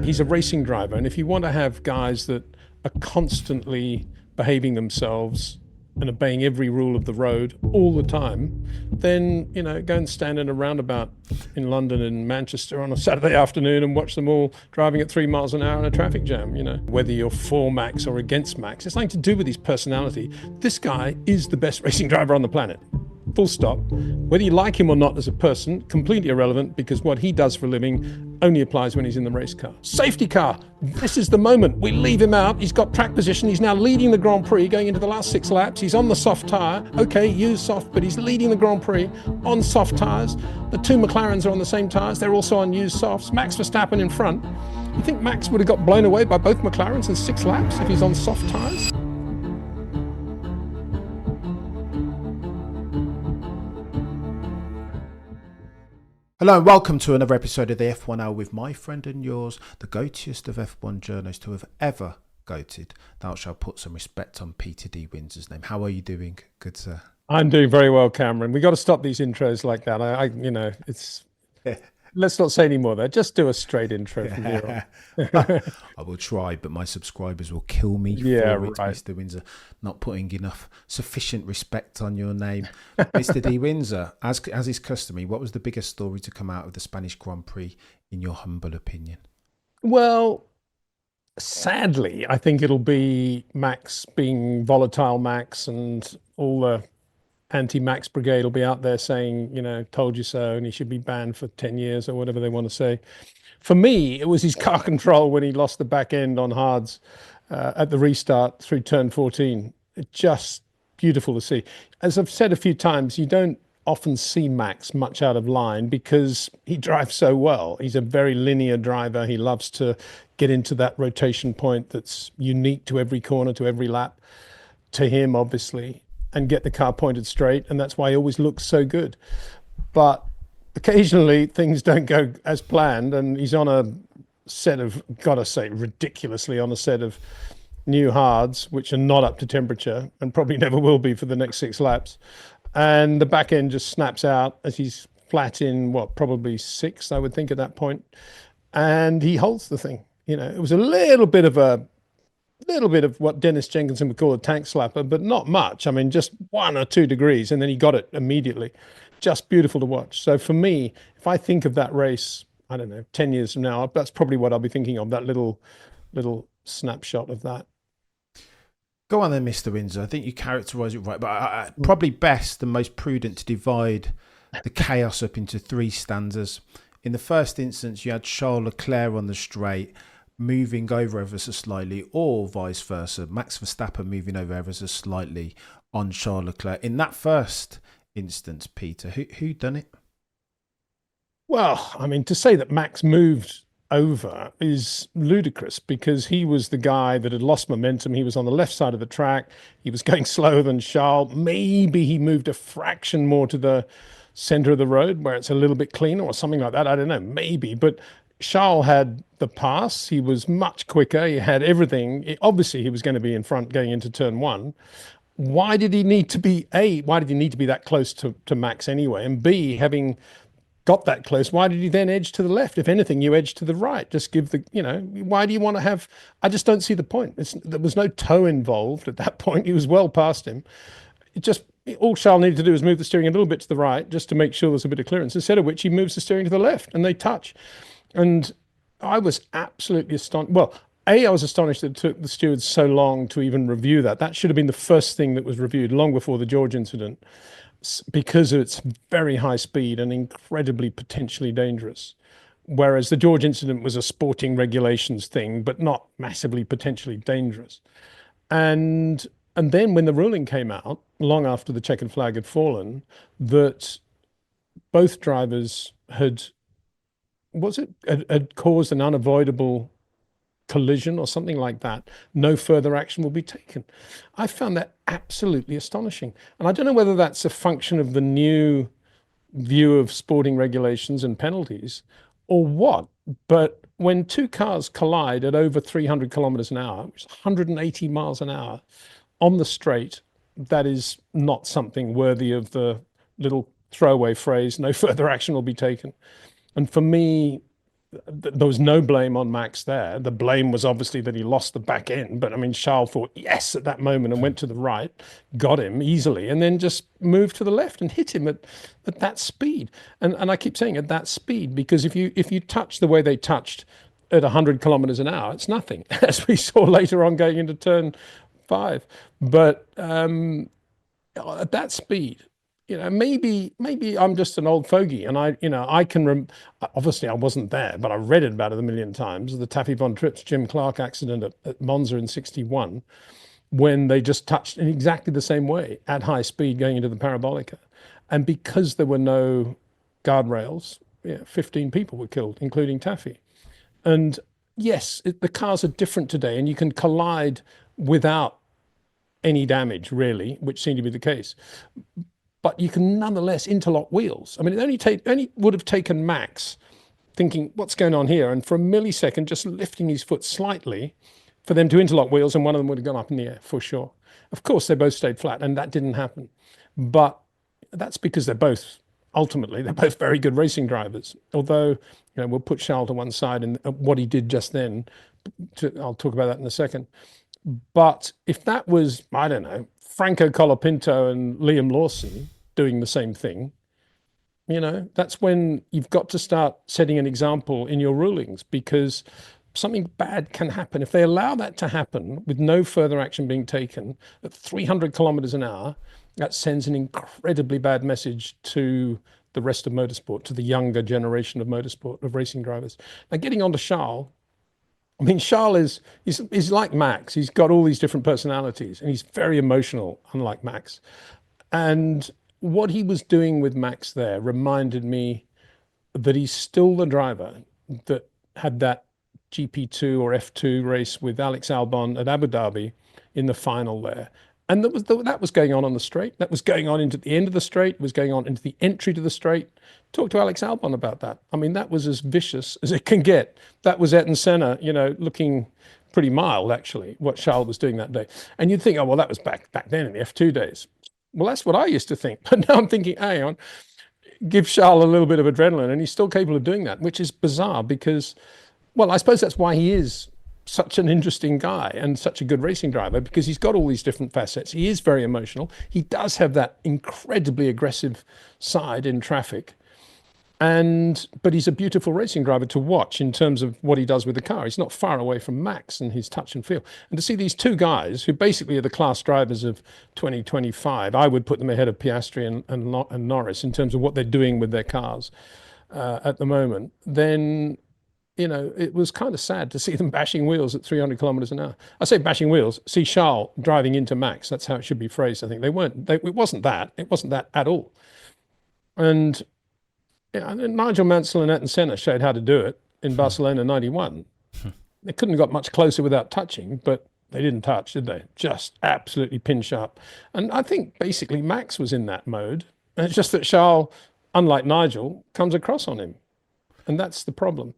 He's a racing driver, and if you want to have guys that are constantly behaving themselves and obeying every rule of the road all the time, then, go and stand in a roundabout in London and Manchester on a Saturday afternoon and watch them all driving at 3 miles an hour in a traffic jam. Whether you're for Max or against Max, it's nothing to do with his personality. This guy is the best racing driver on the planet. Full stop. Whether you like him or not as a person, completely irrelevant, because what he does for a living only applies when he's in the race car. Safety car. This is the moment. We leave him out. He's got track position. He's now leading the Grand Prix going into the last 6 laps. He's on the soft tyre. Okay, use soft, but he's leading the Grand Prix on soft tyres. The 2 McLarens are on the same tyres. They're also on used softs. Max Verstappen in front. You think Max would have got blown away by both McLarens in 6 laps if he's on soft tyres? Hello and welcome to another episode of the F1 Hour with my friend and yours, the goatiest of F1 journalists who have ever goated. Thou shalt put some respect on Peter D. Windsor's name. How are you doing, good sir? I'm doing very well, Cameron. We got to stop these intros like that. It's... Let's not say any more there. Just do a straight intro from here on. I will try, but my subscribers will kill me for it, Mr. Windsor, not putting enough sufficient respect on your name. Mr. D. Windsor, as is customary, what was the biggest story to come out of the Spanish Grand Prix, in your humble opinion? Well, sadly, I think it'll be Max being volatile Max, and all the anti-Max brigade will be out there saying, told you so, and he should be banned for 10 years or whatever they want to say. For me, it was his car control when he lost the back end on hards at the restart through turn 14. It's just beautiful to see. As I've said a few times, you don't often see Max much out of line because he drives so well. He's a very linear driver. He loves to get into that rotation point that's unique to every corner, to every lap, to him, obviously, and get the car pointed straight, and that's why he always looks so good. But occasionally things don't go as planned, and he's on a set of, gotta say, ridiculously on a set of new hards, which are not up to temperature and probably never will be for the next 6 laps. And the back end just snaps out as he's flat in, probably 6th, I would think, at that point. And he holds the thing. It was a little bit of what Dennis Jenkinson would call a tank slapper, but not much. I mean, just 1 or 2 degrees, and then he got it immediately. Just beautiful to watch. So for me, if I think of that race, I don't know, 10 years from now, that's probably what I'll be thinking of, that little snapshot of that. Go on then, Mr. Windsor. I think you characterise it right, but probably best and most prudent to divide the chaos up into 3 stanzas. In the first instance, you had Charles Leclerc on the straight, moving over ever so slightly, or vice versa, Max Verstappen moving over ever so slightly on Charles Leclerc. In that first instance, Peter, who done it? Well, I mean, to say that Max moved over is ludicrous because he was the guy that had lost momentum. He was on the left side of the track. He was going slower than Charles. Maybe he moved a fraction more to the center of the road where it's a little bit cleaner or something like that. I don't know, maybe, but Charles had the pass. He was much quicker. He had everything. Obviously, he was going to be in front going into turn 1. Why did he need to be, why did he need to be that close to Max anyway? And B, having got that close, why did he then edge to the left? If anything, you edge to the right. Just give the, why do you want to have, I just don't see the point. There was no toe involved at that point. He was well past him. All Charles needed to do was move the steering a little bit to the right just to make sure there's a bit of clearance, instead of which he moves the steering to the left and they touch. And I was absolutely astonished. Well, I was astonished that it took the stewards so long to even review that. That should have been the first thing that was reviewed long before the George incident, because of its very high speed and incredibly potentially dangerous. Whereas the George incident was a sporting regulations thing, but not massively potentially dangerous. And then when the ruling came out, long after the checkered flag had fallen, that both drivers had caused an unavoidable collision or something like that, no further action will be taken. I found that absolutely astonishing. And I don't know whether that's a function of the new view of sporting regulations and penalties or what, but when 2 cars collide at over 300 kilometers an hour, which is 180 miles an hour on the straight, that is not something worthy of the little throwaway phrase, no further action will be taken. And for me, there was no blame on Max there. The blame was obviously that he lost the back end. But I mean, Charles thought yes at that moment and went to the right, got him easily, and then just moved to the left and hit him at that speed. And I keep saying at that speed because if you touch the way they touched at 100 kilometers an hour, it's nothing, as we saw later on going into turn 5. But at that speed, maybe I'm just an old fogey, and I can obviously I wasn't there, but I read it about it a million times. The Taffy von Tripp's Jim Clark accident at Monza in '61, when they just touched in exactly the same way at high speed going into the Parabolica, and because there were no guardrails, 15 people were killed, including Taffy. And yes, the cars are different today, and you can collide without any damage, really, which seemed to be the case. But you can nonetheless interlock wheels. I mean, it only would have taken Max thinking, what's going on here? And for a millisecond, just lifting his foot slightly for them to interlock wheels, and one of them would have gone up in the air for sure. Of course, they both stayed flat, and that didn't happen. But that's because they're both very good racing drivers. Although, we'll put Charles to one side and what he did just then. I'll talk about that in a second. But if that was, I don't know, Franco Colapinto and Liam Lawson doing the same thing, that's when you've got to start setting an example in your rulings, because something bad can happen. If they allow that to happen with no further action being taken at 300 kilometers an hour, that sends an incredibly bad message to the rest of motorsport, to the younger generation of motorsport, of racing drivers. Now, getting on to Charles, I mean, Charles is like Max. He's got all these different personalities, and he's very emotional, unlike Max. And what he was doing with Max there reminded me that he's still the driver that had that GP2 or F2 race with Alex Albon at Abu Dhabi in the final there. And that was going on the straight. That was going on into the end of the straight, was going on into the entry to the straight. Talk to Alex Albon about that. I mean, that was as vicious as it can get. That was Ayrton Senna, looking pretty mild, actually, what Charles was doing that day. And you'd think, oh, well, that was back then in the F2 days. Well, that's what I used to think. But now I'm thinking, hang on, give Charles a little bit of adrenaline, and he's still capable of doing that, which is bizarre because, well, I suppose that's why he is such an interesting guy and such a good racing driver, because he's got all these different facets. He is very emotional. He does have that incredibly aggressive side in traffic. But he's a beautiful racing driver to watch in terms of what he does with the car. He's not far away from Max and his touch and feel. And to see these two guys who basically are the class drivers of 2025, I would put them ahead of Piastri and Norris in terms of what they're doing with their cars at the moment, then it was kind of sad to see them bashing wheels at 300 kilometers an hour. I say bashing wheels, see Charles driving into Max. That's how it should be phrased. I think it wasn't that at all. And Nigel Mansell and Ayrton Senna showed how to do it in Barcelona 91. They couldn't have got much closer without touching, but they didn't touch, did they? Just absolutely pin sharp. And I think basically Max was in that mode. And it's just that Charles, unlike Nigel, comes across on him. And that's the problem.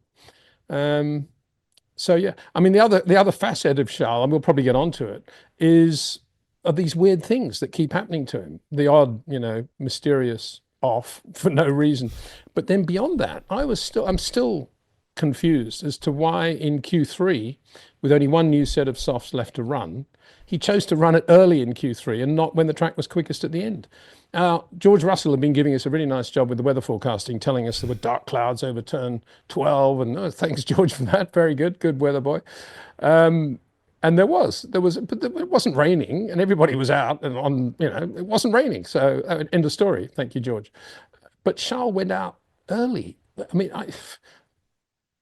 So yeah, I mean, the other facet of Charles, and we'll probably get onto it, are these weird things that keep happening to him. The odd, mysterious off for no reason. But then beyond that, I'm still confused as to why in Q3, with only one new set of softs left to run, he chose to run it early in Q3 and not when the track was quickest at the end. George Russell had been giving us a really nice job with the weather forecasting, telling us there were dark clouds over turn 12. And thanks, George, for that. Very good. Good weather boy. And there was, but it wasn't raining and everybody was out and it wasn't raining. So end of story. Thank you, George. But Charles went out early. I mean,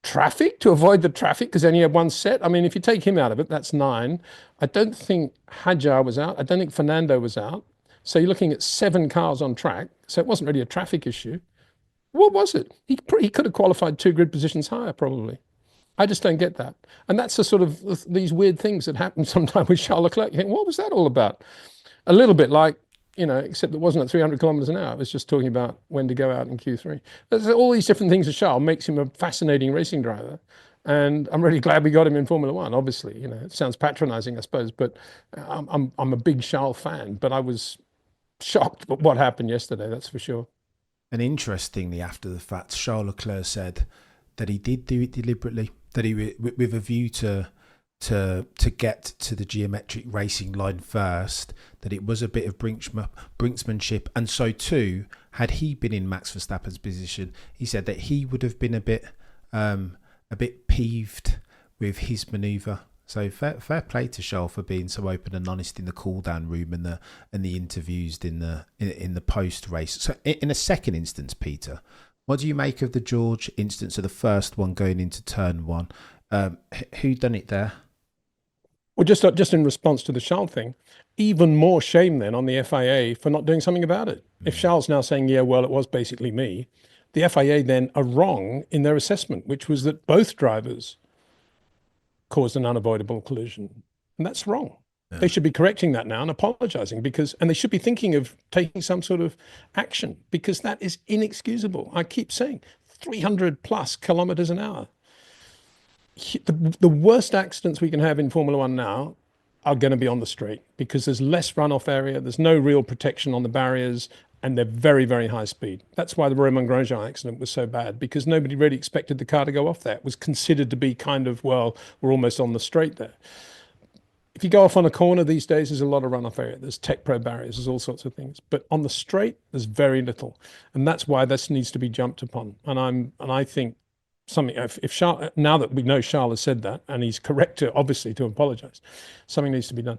traffic, to avoid the traffic, because only had one set. I mean, if you take him out of it, that's 9. I don't think Hadjar was out. I don't think Fernando was out. So you're looking at 7 cars on track. So it wasn't really a traffic issue. What was it? He could have qualified 2 grid positions higher, probably. I just don't get that. And that's the sort of these weird things that happen sometimes with Charles Leclerc. You think, what was that all about? A little bit like, except it wasn't at 300 kilometers an hour. It was just talking about when to go out in Q3. There's all these different things with Charles makes him a fascinating racing driver. And I'm really glad we got him in Formula One, obviously. It sounds patronizing, I suppose, but I'm a big Charles fan. But I was shocked at what happened yesterday, that's for sure. And interestingly, after the fact, Charles Leclerc said that he did do it deliberately, that he with a view to get to the geometric racing line first, that it was a bit of brinksmanship. And so too, had he been in Max Verstappen's position, he said that he would have been a bit peeved with his manoeuvre. So fair play to Charles for being so open and honest in the cool down room and the interviews in the post race. So in a second instance, Peter, what do you make of the George instance of the first one going into turn one? Who done it there? Well, just in response to the Charles thing, even more shame then on the FIA for not doing something about it. If Charles now saying, yeah, well, it was basically me, the FIA then are wrong in their assessment, which was that both drivers caused an unavoidable collision. And that's wrong. Yeah. They should be correcting that now and apologizing and they should be thinking of taking some sort of action, because that is inexcusable. I keep saying 300 plus kilometers an hour. The worst accidents we can have in Formula One now are going to be on the straight, because there's less runoff area. There's no real protection on the barriers, and they're very, very high speed. That's why the Romain Grosjean accident was so bad, because nobody really expected the car to go off there. It was considered to be kind of, well, we're almost on the straight there. If you go off on a corner these days, there's a lot of runoff area. There's Tech Pro barriers, there's all sorts of things. But on the straight, there's very little. And that's why this needs to be jumped upon. And I think something, if Charles, now that we know Charles has said that, and he's correct obviously to apologize, something needs to be done.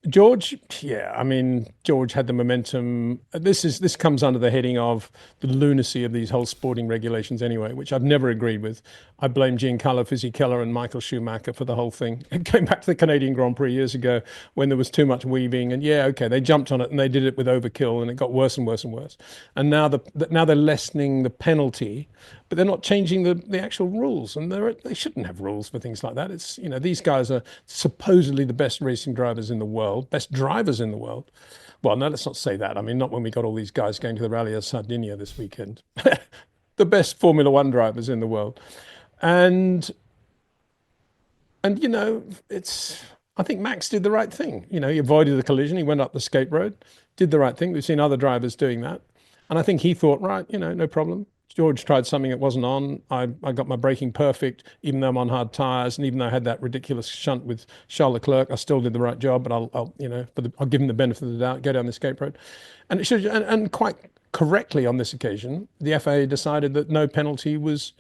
George, yeah, I mean, George had the momentum. This comes under the heading of the lunacy of these whole sporting regulations anyway, which I've never agreed with. I blame Giancarlo Fisichella and Michael Schumacher for the whole thing. It came back to the Canadian Grand Prix years ago when there was too much weaving, and yeah, okay, they jumped on it and they did it with overkill, and it got worse and worse and worse. And now they're lessening the penalty, but they're not changing the actual rules, and they shouldn't have rules for things like that. It's, you know, these guys are supposedly the best racing drivers in the world, best drivers in the world. Well, no, let's not say that. I mean, not when we got all these guys going to the Rally of Sardinia this weekend. The best Formula One drivers in the world. And you know, I think Max did the right thing. You know, he avoided the collision. He went up the escape road, did the right thing. We've seen other drivers doing that. And I think he thought, right, you know, no problem. George tried something that wasn't on. I got my braking perfect, even though I'm on hard tires, and even though I had that ridiculous shunt with Charles Leclerc, I still did the right job. But I'll give him the benefit of the doubt, go down the escape road, and it should, and quite correctly on this occasion, the FAA decided that no penalty was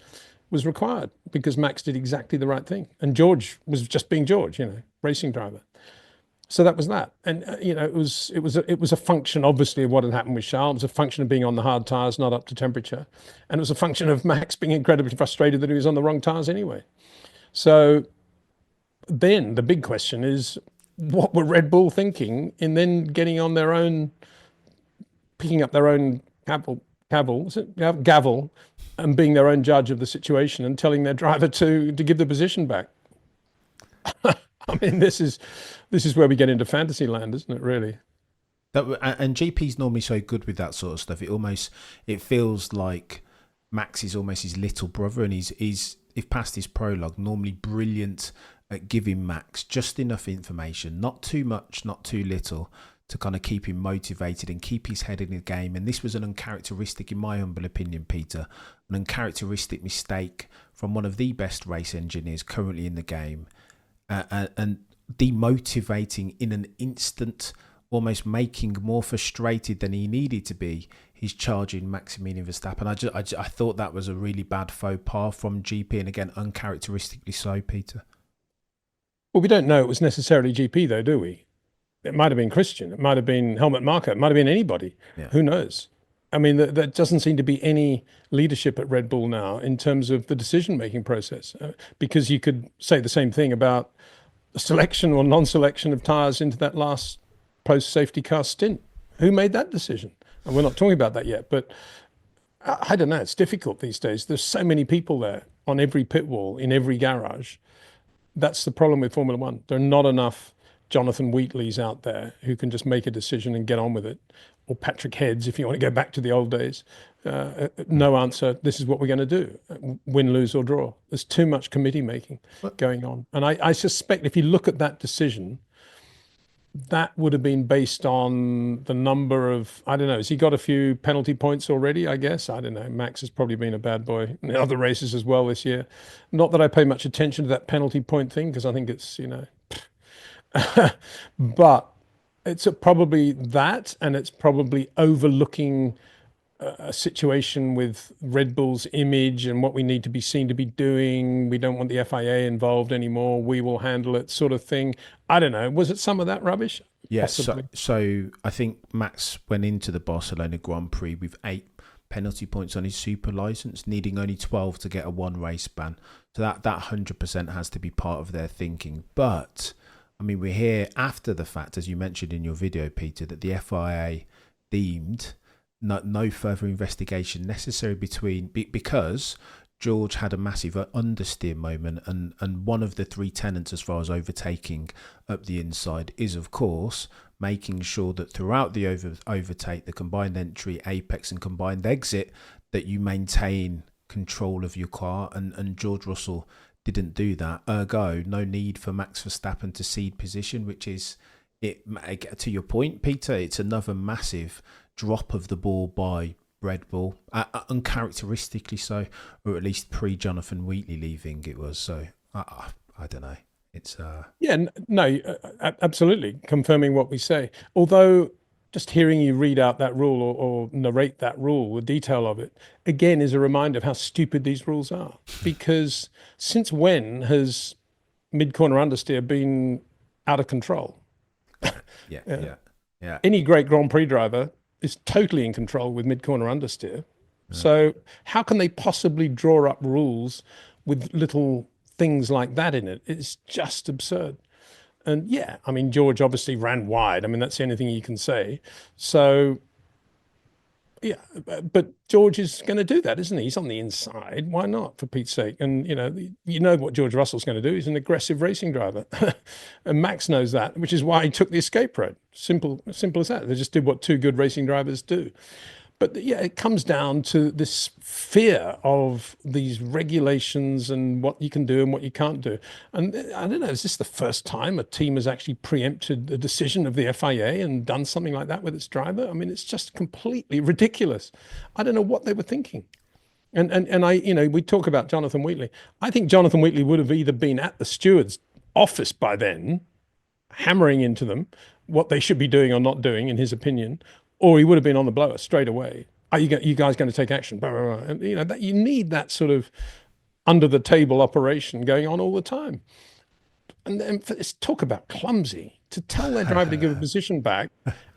required because Max did exactly the right thing, and George was just being George, you know, racing driver. So that was that, and you know, it was a function, obviously, of what had happened with Charles. It was a function of being on the hard tires, not up to temperature, and it was a function of Max being incredibly frustrated that he was on the wrong tires anyway. So then the big question is, what were Red Bull thinking in then getting on their own, picking up their own gavel, and being their own judge of the situation and telling their driver to give the position back? I mean, this is where we get into fantasy land, isn't it, really? And GP's normally so good with that sort of stuff. It feels like Max is almost his little brother, and he's if past his prologue, normally brilliant at giving Max just enough information, not too much, not too little, to kind of keep him motivated and keep his head in the game. And this was an uncharacteristic, in my humble opinion, Peter, an uncharacteristic mistake from one of the best race engineers currently in the game. And demotivating in an instant, almost making more frustrated than he needed to be, he's charging Maximilian Verstappen. I thought that was a really bad faux pas from GP, and again, uncharacteristically so, Peter. Well, we don't know it was necessarily GP, though, do we? It might have been Christian. It might have been Helmut Marko. It might have been anybody. Yeah. Who knows? I mean, there doesn't seem to be any leadership at Red Bull now in terms of the decision-making process, because you could say the same thing about the selection or non-selection of tyres into that last post-safety car stint. Who made that decision? And we're not talking about that yet, but I don't know. It's difficult these days. There's so many people there on every pit wall, in every garage. That's the problem with Formula One. There are not enough Jonathan Wheatleys out there who can just make a decision and get on with it. Or Patrick Heads, if you want to go back to the old days. No answer, this is what we're going to do. Win, lose or draw. There's too much committee making going on. And I suspect if you look at that decision, that would have been based on the number of, I don't know, has he got a few penalty points already, I guess? I don't know. Max has probably been a bad boy in the other races as well this year. Not that I pay much attention to that penalty point thing because I think it's, but it's probably that, and it's probably overlooking a situation with Red Bull's image and what we need to be seen to be doing. We don't want the FIA involved anymore. We will handle it, sort of thing. I don't know. Was it some of that rubbish? Yes. Possibly. So I think Max went into the Barcelona Grand Prix with 8 penalty points on his super license, needing only 12 to get a one race ban. So that 100% has to be part of their thinking. But I mean, we're here after the fact, as you mentioned in your video, Peter, that the FIA deemed no further investigation necessary because George had a massive understeer moment, and one of the three tenets as far as overtaking up the inside is, of course, making sure that throughout the overtake, the combined entry, apex and combined exit, that you maintain control of your car, and George Russell didn't do that. Ergo, no need for Max Verstappen to cede position, which is, it. To your point, Peter, it's another massive drop of the ball by Red Bull, uncharacteristically so, or at least pre-Jonathan Wheatley leaving it was. So I don't know. It's no, absolutely confirming what we say. Although just hearing you read out that rule or narrate that rule, the detail of it, again is a reminder of how stupid these rules are. Because since when has mid-corner understeer been out of control? Yeah. Any great Grand Prix driver is totally in control with mid-corner understeer. So how can they possibly draw up rules with little things like that in it? It's just absurd. And yeah, I mean, George obviously ran wide. I mean, that's anything you can say. So yeah, but George is going to do that, isn't he? He's on the inside. Why not, for Pete's sake? And you know what George Russell's going to do. He's an aggressive racing driver, and Max knows that, which is why he took the escape road. Simple as that. They just did what two good racing drivers do. But yeah, it comes down to this fear of these regulations and what you can do and what you can't do. And I don't know, is this the first time a team has actually preempted the decision of the FIA and done something like that with its driver? I mean, it's just completely ridiculous. I don't know what they were thinking. And I, we talk about Jonathan Wheatley. I think Jonathan Wheatley would have either been at the steward's office by then, hammering into them what they should be doing or not doing, in his opinion, or he would have been on the blower straight away. Are you guys going to take action? Blah, blah, blah. And, that you need that sort of under the table operation going on all the time. And then talk about clumsy, to tell their driver to give a position back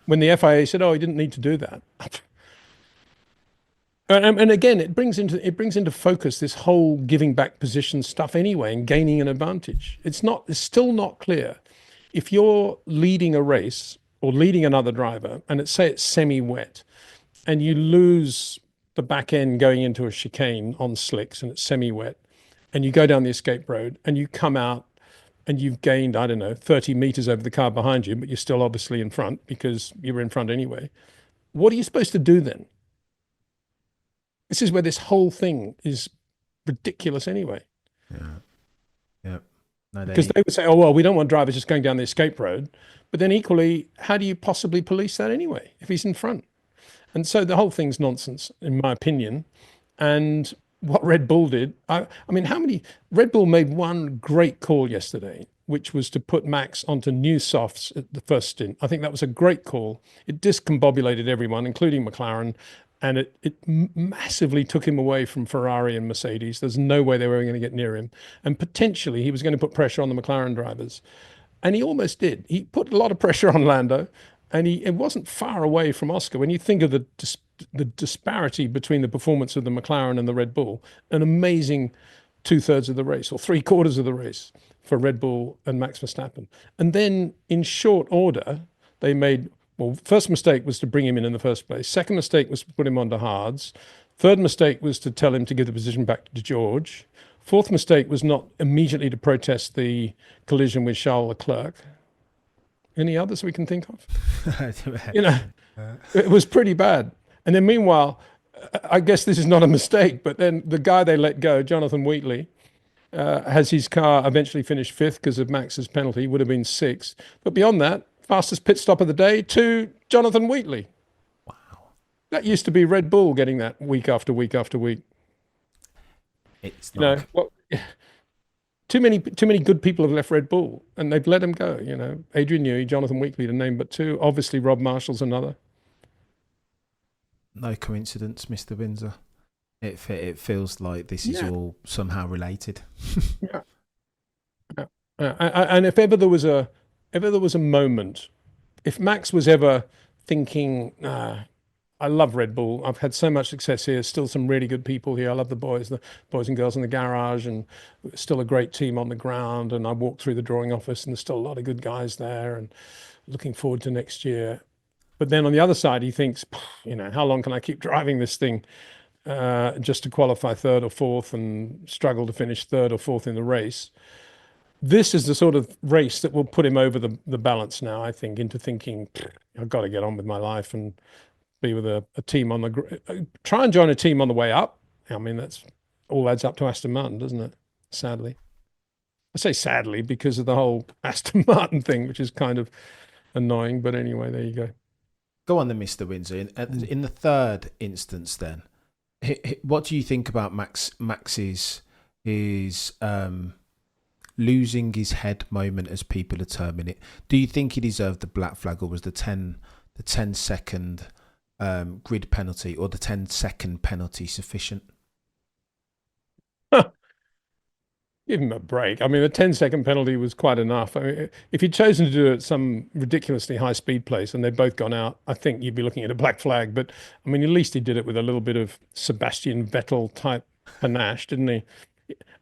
when the FIA said, "Oh, he didn't need to do that." And again, it brings into focus this whole giving back position stuff anyway and gaining an advantage. It's still not clear if you're leading a race or leading another driver, and it's semi-wet, and you lose the back end going into a chicane on slicks and it's semi-wet, and you go down the escape road and you come out and you've gained, I don't know, 30 meters over the car behind you, but you're still obviously in front because you were in front anyway. What are you supposed to do then? This is where this whole thing is ridiculous anyway. Yeah. No, because they would say, "Oh, well, we don't want drivers just going down the escape road." But then equally, how do you possibly police that anyway if he's in front? And so the whole thing's nonsense, in my opinion. And what Red Bull did, I mean, Red Bull made one great call yesterday, which was to put Max onto new softs at the first stint. I think that was a great call. It discombobulated everyone, including McLaren. And it massively took him away from Ferrari and Mercedes. There's no way they were going to get near him. And potentially he was going to put pressure on the McLaren drivers. And he almost did. He put a lot of pressure on Lando, and it wasn't far away from Oscar. When you think of the disparity between the performance of the McLaren and the Red Bull, an amazing 2/3 of the race or 3/4 of the race for Red Bull and Max Verstappen. And then in short order, they made, well, first mistake was to bring him in the first place. Second mistake was to put him onto hards. Third mistake was to tell him to give the position back to George. Fourth mistake was not immediately to protest the collision with Charles Leclerc. Any others we can think of? It was pretty bad. And then meanwhile, I guess this is not a mistake, but then the guy they let go, Jonathan Wheatley, has his car eventually finished fifth because of Max's penalty, would have been sixth. But beyond that, fastest pit stop of the day to Jonathan Wheatley. Wow. That used to be Red Bull getting that week after week after week. It's You not. know, what, too many good people have left Red Bull and they've let them go. You know, Adrian Newey, Jonathan Wheatley to name but two. Obviously, Rob Marshall's another. No coincidence, Mr. Windsor. It feels like this is Yeah. all somehow related. Yeah. Yeah. And if ever there was a moment, if Max was ever thinking, I love Red Bull. I've had so much success here. Still some really good people here. I love the boys and girls in the garage, and still a great team on the ground. And I walk through the drawing office, and there's still a lot of good guys there. And looking forward to next year. But then on the other side, he thinks, how long can I keep driving this thing just to qualify third or fourth and struggle to finish third or fourth in the race? This is the sort of race that will put him over the balance now, I think, into thinking, I've got to get on with my life and be with a team try and join a team on the way up. I mean, that's all adds up to Aston Martin, doesn't it? Sadly. I say sadly because of the whole Aston Martin thing, which is kind of annoying. But anyway, there you go. Go on then, Mr. Windsor. In the third instance, then, what do you think about Max's losing his head moment, as people are terming it? Do you think he deserved the black flag, or was the 10-second grid penalty or the 10-second penalty sufficient? Give him a break. I mean, the 10-second penalty was quite enough. I mean, if he'd chosen to do it at some ridiculously high speed place and they'd both gone out, I think you'd be looking at a black flag. But I mean, at least he did it with a little bit of Sebastian Vettel type panache, didn't he?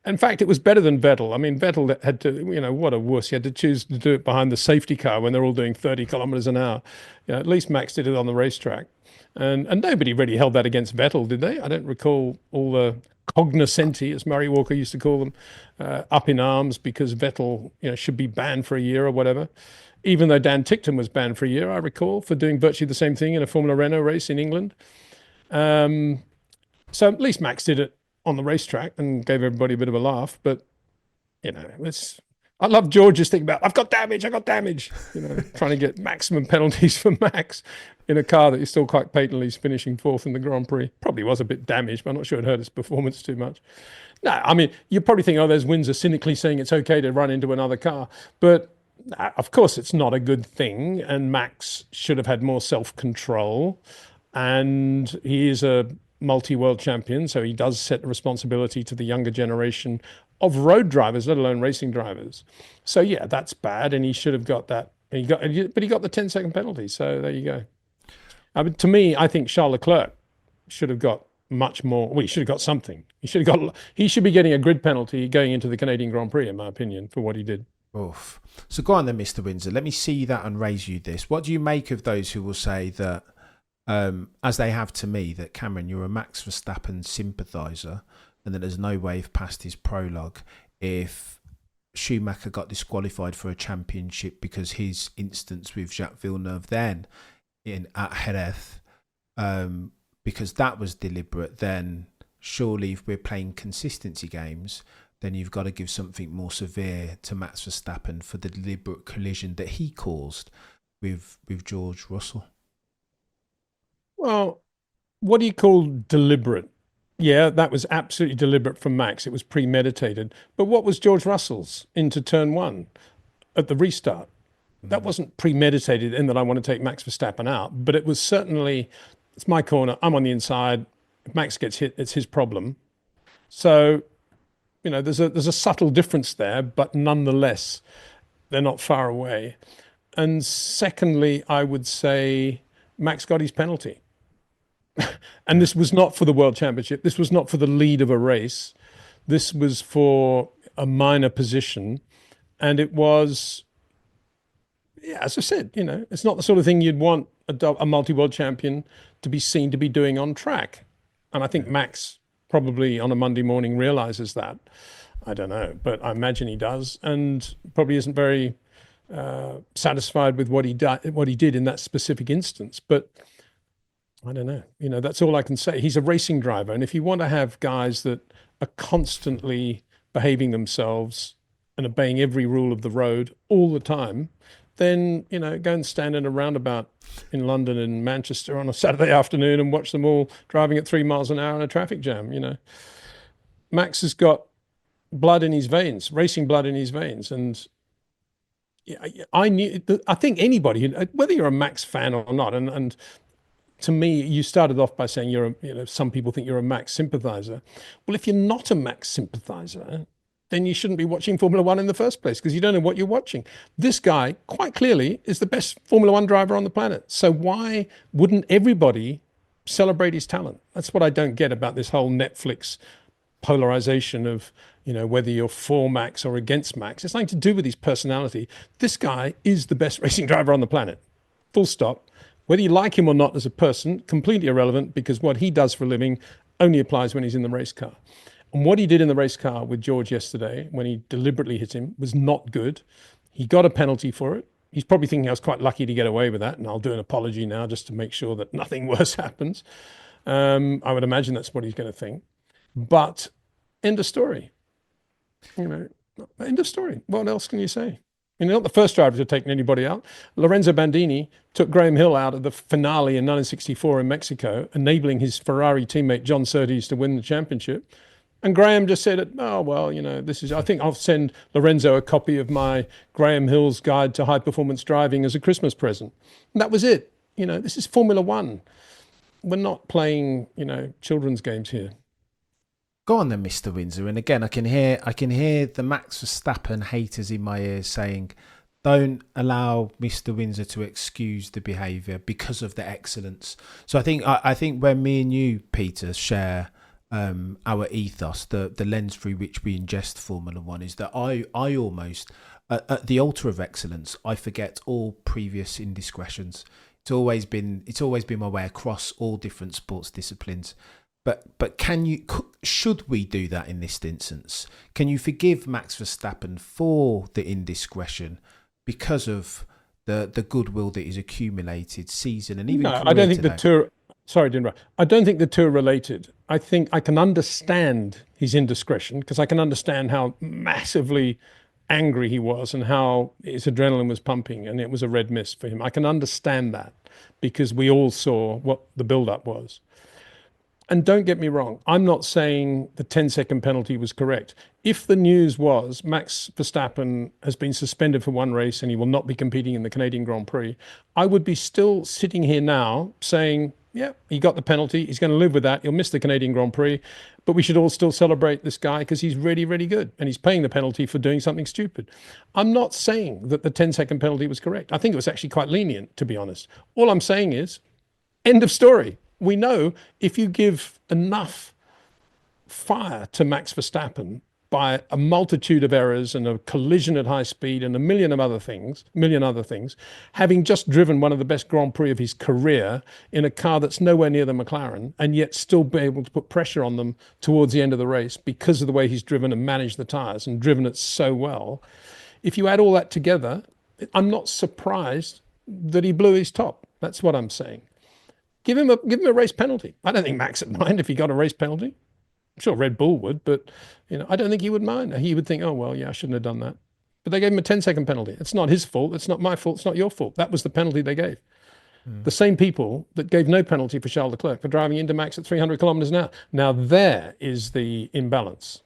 In fact, it was better than Vettel. I mean, Vettel had to, what a wuss. He had to choose to do it behind the safety car when they're all doing 30 kilometers an hour. At least Max did it on the racetrack. And nobody really held that against Vettel, did they? I don't recall all the cognoscenti, as Murray Walker used to call them, up in arms because Vettel, should be banned for a year or whatever. Even though Dan Tickton was banned for a year, I recall, for doing virtually the same thing in a Formula Renault race in England. So at least Max did it on the racetrack and gave everybody a bit of a laugh. But, I love George's thing about, I've got damage, trying to get maximum penalties for Max in a car that is still quite patently finishing fourth in the Grand Prix. Probably was a bit damaged, but I'm not sure it hurt his performance too much. No, I mean, you probably think, there's Windsor cynically saying it's okay to run into another car. But of course, it's not a good thing. And Max should have had more self-control. And he is a multi-world champion, so he does set the responsibility to the younger generation of road drivers, let alone racing drivers. So yeah, that's bad, and he should have got that. But he got the 10-second penalty. So there you go. To me, I think Charles Leclerc should have got much more. Well, he should have got something. He should be getting a grid penalty going into the Canadian Grand Prix, in my opinion, for what he did. Oof. So go on then, Mr. Windsor. Let me see that and raise you this. What do you make of those who will say that, as they have to me, that Cameron, you're a Max Verstappen sympathiser, and that there's no way past his prologue if Schumacher got disqualified for a championship because his instance with Jacques Villeneuve then at Jerez, because that was deliberate, then surely if we're playing consistency games, then you've got to give something more severe to Max Verstappen for the deliberate collision that he caused with George Russell. Well, what do you call deliberate? Yeah, that was absolutely deliberate from Max. It was premeditated. But what was George Russell's into turn one at the restart? That wasn't premeditated in that I want to take Max Verstappen out, but it was certainly, it's my corner, I'm on the inside. If Max gets hit, it's his problem. So, there's a subtle difference there, but nonetheless, they're not far away. And secondly, I would say Max got his penalty. And this was not for the World Championship. This was not for the lead of a race. This was for a minor position. And it was, as I said, it's not the sort of thing you'd want a multi-world champion to be seen to be doing on track. And I think Max probably on a Monday morning realizes that. I don't know, but I imagine he does, and probably isn't very satisfied with what he did in that specific instance. But I don't know. That's all I can say. He's a racing driver, and if you want to have guys that are constantly behaving themselves and obeying every rule of the road all the time, then, go and stand in a roundabout in London and Manchester on a Saturday afternoon and watch them all driving at 3 miles an hour in a traffic jam. Max has got blood in his veins, racing blood in his veins. And I think anybody, whether you're a Max fan or not, and to me, you started off by saying some people think you're a Max sympathizer. Well, if you're not a Max sympathizer, then you shouldn't be watching Formula One in the first place, because you don't know what you're watching. This guy, quite clearly, is the best Formula One driver on the planet. So why wouldn't everybody celebrate his talent? That's what I don't get about this whole Netflix polarization of, whether you're for Max or against Max. It's nothing to do with his personality. This guy is the best racing driver on the planet. Full stop. Whether you like him or not as a person, completely irrelevant, because what he does for a living only applies when he's in the race car. And what he did in the race car with George yesterday, when he deliberately hit him, was not good. He got a penalty for it. He's probably thinking I was quite lucky to get away with that, and I'll do an apology now just to make sure that nothing worse happens. I would imagine that's what he's going to think. But end of story. End of story. What else can you say? You're not the first driver to have taken anybody out. Lorenzo Bandini took Graham Hill out of the finale in 1964 in Mexico, enabling his Ferrari teammate John Surtees to win the championship. And Graham just said, oh, well, I think I'll send Lorenzo a copy of my Graham Hill's Guide to High Performance Driving as a Christmas present. And that was it. This is Formula One. We're not playing, children's games here. Go on then, Mr. Windsor. And again, I can hear the Max Verstappen haters in my ears saying, don't allow Mr. Windsor to excuse the behaviour because of the excellence. So I think when me and you, Peter, share our ethos, the lens through which we ingest Formula One, is that I almost, at the altar of excellence, I forget all previous indiscretions. It's always been my way across all different sports disciplines. But should we do that in this instance? Can you forgive Max Verstappen for the indiscretion because of the goodwill that he's accumulated season and even? No, I don't think the two. Sorry to interrupt. I don't think the two are related. I think I can understand his indiscretion because I can understand how massively angry he was and how his adrenaline was pumping and it was a red mist for him. I can understand that because we all saw what the build-up was. And don't get me wrong, I'm not saying the 10-second penalty was correct. If the news was Max Verstappen has been suspended for one race and he will not be competing in the Canadian Grand Prix, I would be still sitting here now saying, yeah, he got the penalty. He's going to live with that. He'll miss the Canadian Grand Prix. But we should all still celebrate this guy because he's really, really good. And he's paying the penalty for doing something stupid. I'm not saying that the 10-second penalty was correct. I think it was actually quite lenient, to be honest. All I'm saying is, end of story. We know if you give enough fire to Max Verstappen by a multitude of errors and a collision at high speed and a million other things, having just driven one of the best Grand Prix of his career in a car that's nowhere near the McLaren, and yet still be able to put pressure on them towards the end of the race because of the way he's driven and managed the tyres and driven it so well. If you add all that together, I'm not surprised that he blew his top. That's what I'm saying. Give him a race penalty. I don't think Max would mind if he got a race penalty. I'm sure Red Bull would, but I don't think he would mind. He would think, oh, well, yeah, I shouldn't have done that. But they gave him a 10-second penalty. It's not his fault. It's not my fault. It's not your fault. That was the penalty they gave. The same people that gave no penalty for Charles Leclerc for driving into Max at 300 kilometers an hour. Now, there is the imbalance.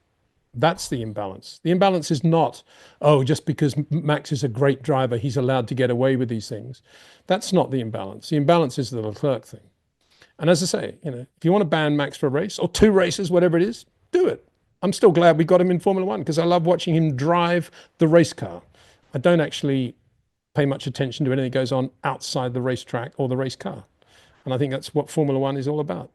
That's the imbalance. The imbalance is not, oh, just because Max is a great driver, he's allowed to get away with these things. That's not the imbalance. The imbalance is the Leclerc thing. And as I say, if you want to ban Max for a race or two races, whatever it is, do it. I'm still glad we got him in Formula One because I love watching him drive the race car. I don't actually pay much attention to anything that goes on outside the racetrack or the race car. And I think that's what Formula One is all about.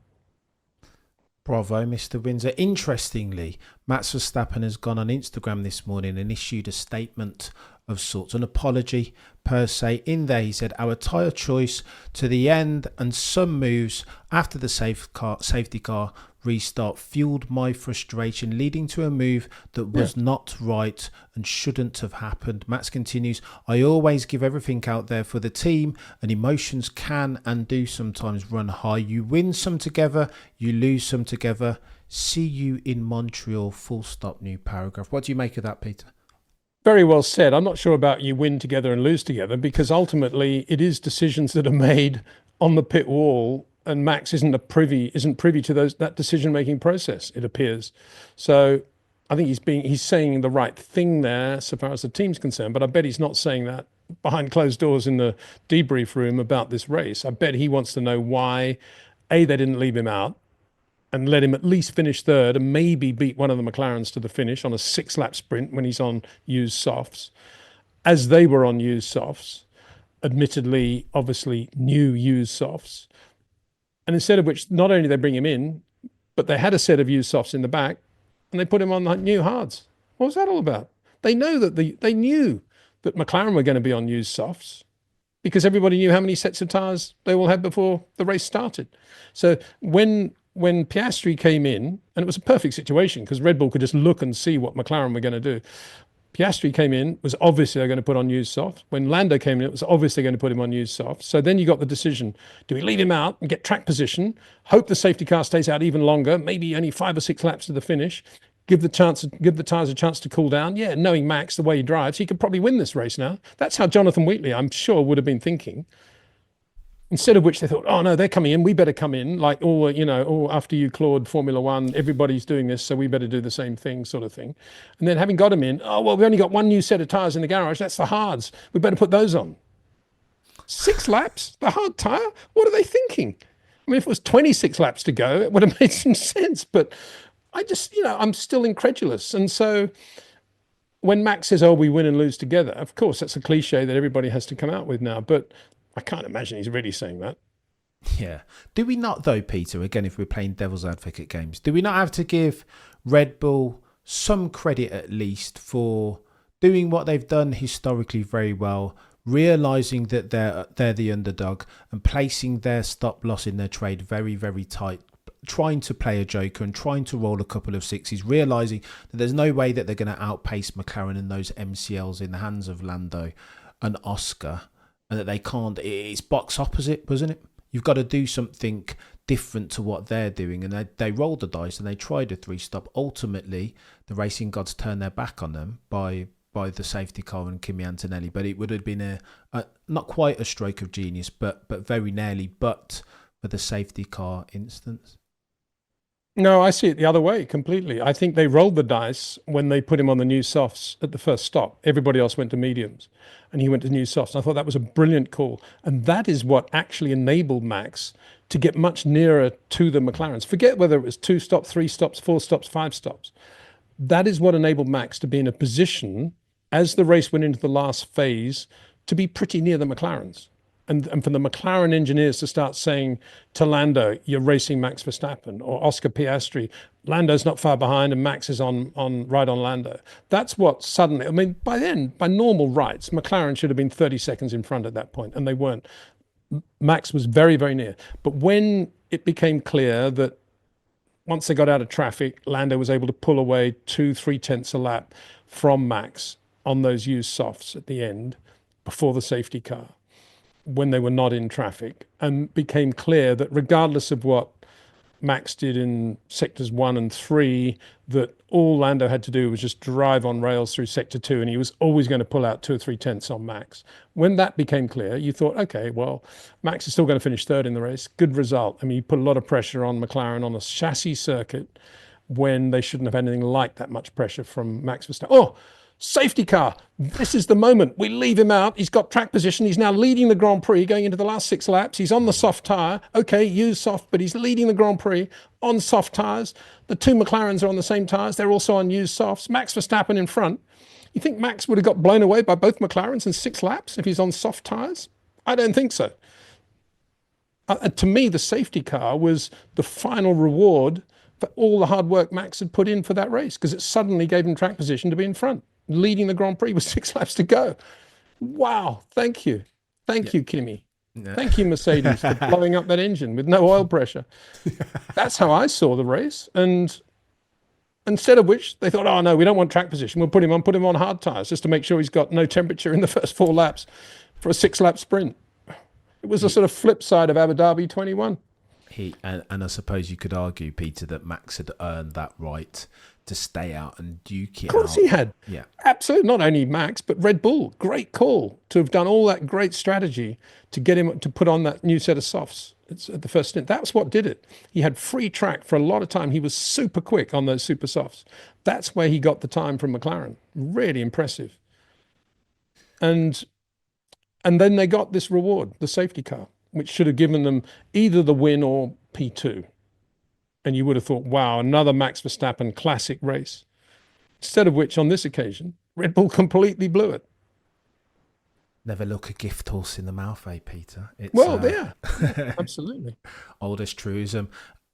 Bravo, Mr. Windsor. Interestingly, Max Verstappen has gone on Instagram this morning and issued a statement of sorts, an apology per se. In there, he said, our tyre choice to the end and some moves after the safety car restart fueled my frustration, leading to a move that was not right and shouldn't have happened. Max continues, I always give everything out there for the team, and emotions can and do sometimes run high. You win some together, you lose some together. See you in Montreal, full stop, new paragraph. What do you make of that, Peter? Very well said. I'm not sure about you win together and lose together, because ultimately it is decisions that are made on the pit wall, and Max isn't privy to that decision making process, it appears. So I think he's saying the right thing there so far as the team's concerned, but I bet he's not saying that behind closed doors in the debrief room about this race. I bet he wants to know why they didn't leave him out and let him at least finish third and maybe beat one of the McLarens to the finish on a 6-lap sprint when he's on used softs, as they were on used softs, admittedly, obviously new used softs. And instead of which, not only did they bring him in, but they had a set of used softs in the back and they put him on the new hards. What was that all about? They knew that McLaren were going to be on used softs, because everybody knew how many sets of tyres they all had before the race started. So when Piastri came in, and it was a perfect situation because Red Bull could just look and see what McLaren were going to do. Piastri came in, was obviously they're going to put on used softs. When Lando came in, it was obviously going to put him on used softs. So then you got the decision, do we leave him out and get track position, hope the safety car stays out even longer, maybe only 5 or 6 laps to the finish, give the tyres a chance to cool down? Yeah, knowing Max, the way he drives, he could probably win this race now. That's how Jonathan Wheatley, I'm sure, would have been thinking. Instead of which they thought, oh no, they're coming in, we better come in, like, after you clawed Formula One, everybody's doing this, so we better do the same thing, sort of thing. And then having got them in, oh, well, we only got one new set of tyres in the garage, that's the hards, we better put those on. 6 laps, the hard tyre? What are they thinking? I mean, if it was 26 laps to go, it would have made some sense, but I'm still incredulous. And so when Max says, oh, we win and lose together, of course, that's a cliche that everybody has to come out with now, but I can't imagine he's really saying that. Yeah. Do we not, though, Peter, again, if we're playing devil's advocate games, do we not have to give Red Bull some credit at least for doing what they've done historically very well, realising that they're the underdog and placing their stop loss in their trade very, very tight, trying to play a joker and trying to roll a couple of sixes, realising that there's no way that they're going to outpace McLaren and those MCLs in the hands of Lando and Oscar, and that they can't. It's box opposite, wasn't it? You've got to do something different to what they're doing. And they rolled the dice and they tried a 3-stop. Ultimately, the racing gods turned their back on them by the safety car and Kimi Antonelli. But it would have been a not quite a stroke of genius, but very nearly, but for the safety car instance. No, I see it the other way completely. I think they rolled the dice when they put him on the new softs at the first stop. Everybody else went to mediums and he went to new softs. I thought that was a brilliant call. And that is what actually enabled Max to get much nearer to the McLarens. Forget whether it was 2 stops, 3 stops, 4 stops, 5 stops. That is what enabled Max to be in a position, as the race went into the last phase, to be pretty near the McLarens. And for the McLaren engineers to start saying to Lando, you're racing Max Verstappen, or Oscar Piastri, Lando's not far behind and Max is on right on Lando. That's what suddenly, I mean, by then, by normal rights, McLaren should have been 30 seconds in front at that point, and they weren't. Max was very, very near. But when it became clear that once they got out of traffic, Lando was able to pull away 2-3 tenths a lap from Max on those used softs at the end before the safety car, when they were not in traffic, and became clear that regardless of what Max did in sectors 1 and 3, that all Lando had to do was just drive on rails through sector 2, and he was always going to pull out 2 or 3 tenths on Max. When that became clear, you thought, okay, well, Max is still going to finish third in the race. Good result. I mean, you put a lot of pressure on McLaren on a chassis circuit when they shouldn't have had anything like that much pressure from Max Verstappen. Oh, safety car. This is the moment. We leave him out. He's got track position. He's now leading the Grand Prix going into the last 6 laps. He's on the soft tyre. Okay, used soft, but he's leading the Grand Prix on soft tyres. The 2 McLarens are on the same tyres. They're also on used softs. Max Verstappen in front. You think Max would have got blown away by both McLarens in 6 laps if he's on soft tyres? I don't think so. To me, the safety car was the final reward for all the hard work Max had put in for that race, because it suddenly gave him track position to be in front, leading the Grand Prix with 6 laps to go. Wow. Thank you. Thank you, Kimi. No. Thank you, Mercedes, for blowing up that engine with no oil pressure. That's how I saw the race. And instead of which, they thought, oh, no, we don't want track position. We'll put him on hard tyres just to make sure he's got no temperature in the first 4 laps for a 6-lap sprint. It was a sort of flip side of Abu Dhabi 21. And I suppose you could argue, Peter, that Max had earned that right to stay out and duke Of it course out. he had. Yeah. Absolutely. Not only Max, but Red Bull. Great call to have done all that great strategy to get him to put on that new set of softs. It's at the first stint. That's what did it. He had free track for a lot of time. He was super quick on those super softs. That's where he got the time from McLaren. Really impressive. And then they got this reward, the safety car, which should have given them either the win or P2. And you would have thought, wow, another Max Verstappen classic race. Instead of which, on this occasion, Red Bull completely blew it. Never look a gift horse in the mouth, Peter? It's, Well, yeah, absolutely. Oldest truism.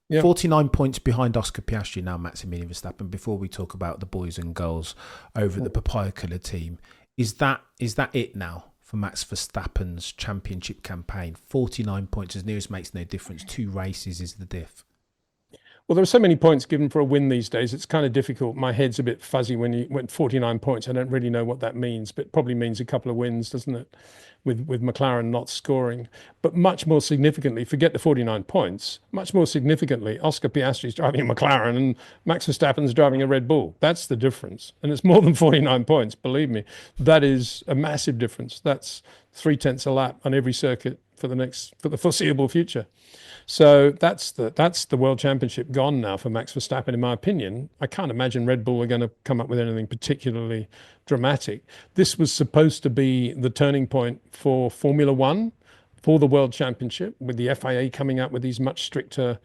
Yeah. 49 points behind Oscar Piastri now, Maximilian Verstappen. Before we talk about the boys and girls over at the Papaya Colour team, is that it now for Max Verstappen's championship campaign? 49 points, as near as makes no difference. 2 races is the diff. Well, there are so many points given for a win these days. It's kind of difficult. My head's a bit fuzzy when you went 49 points. I don't really know what that means, but it probably means a couple of wins, doesn't it? With McLaren not scoring. But much more significantly, forget the 49 points, much more significantly, Oscar Piastri's driving a McLaren and Max Verstappen's driving a Red Bull. That's the difference. And it's more than 49 points, believe me. That is a massive difference. That's 3/10 a lap on every circuit for the foreseeable future. So that's the World Championship gone now for Max Verstappen, in my opinion. I can't imagine Red Bull are going to come up with anything particularly dramatic. This was supposed to be the turning point for Formula One, for the World Championship, with the FIA coming up with these much stricter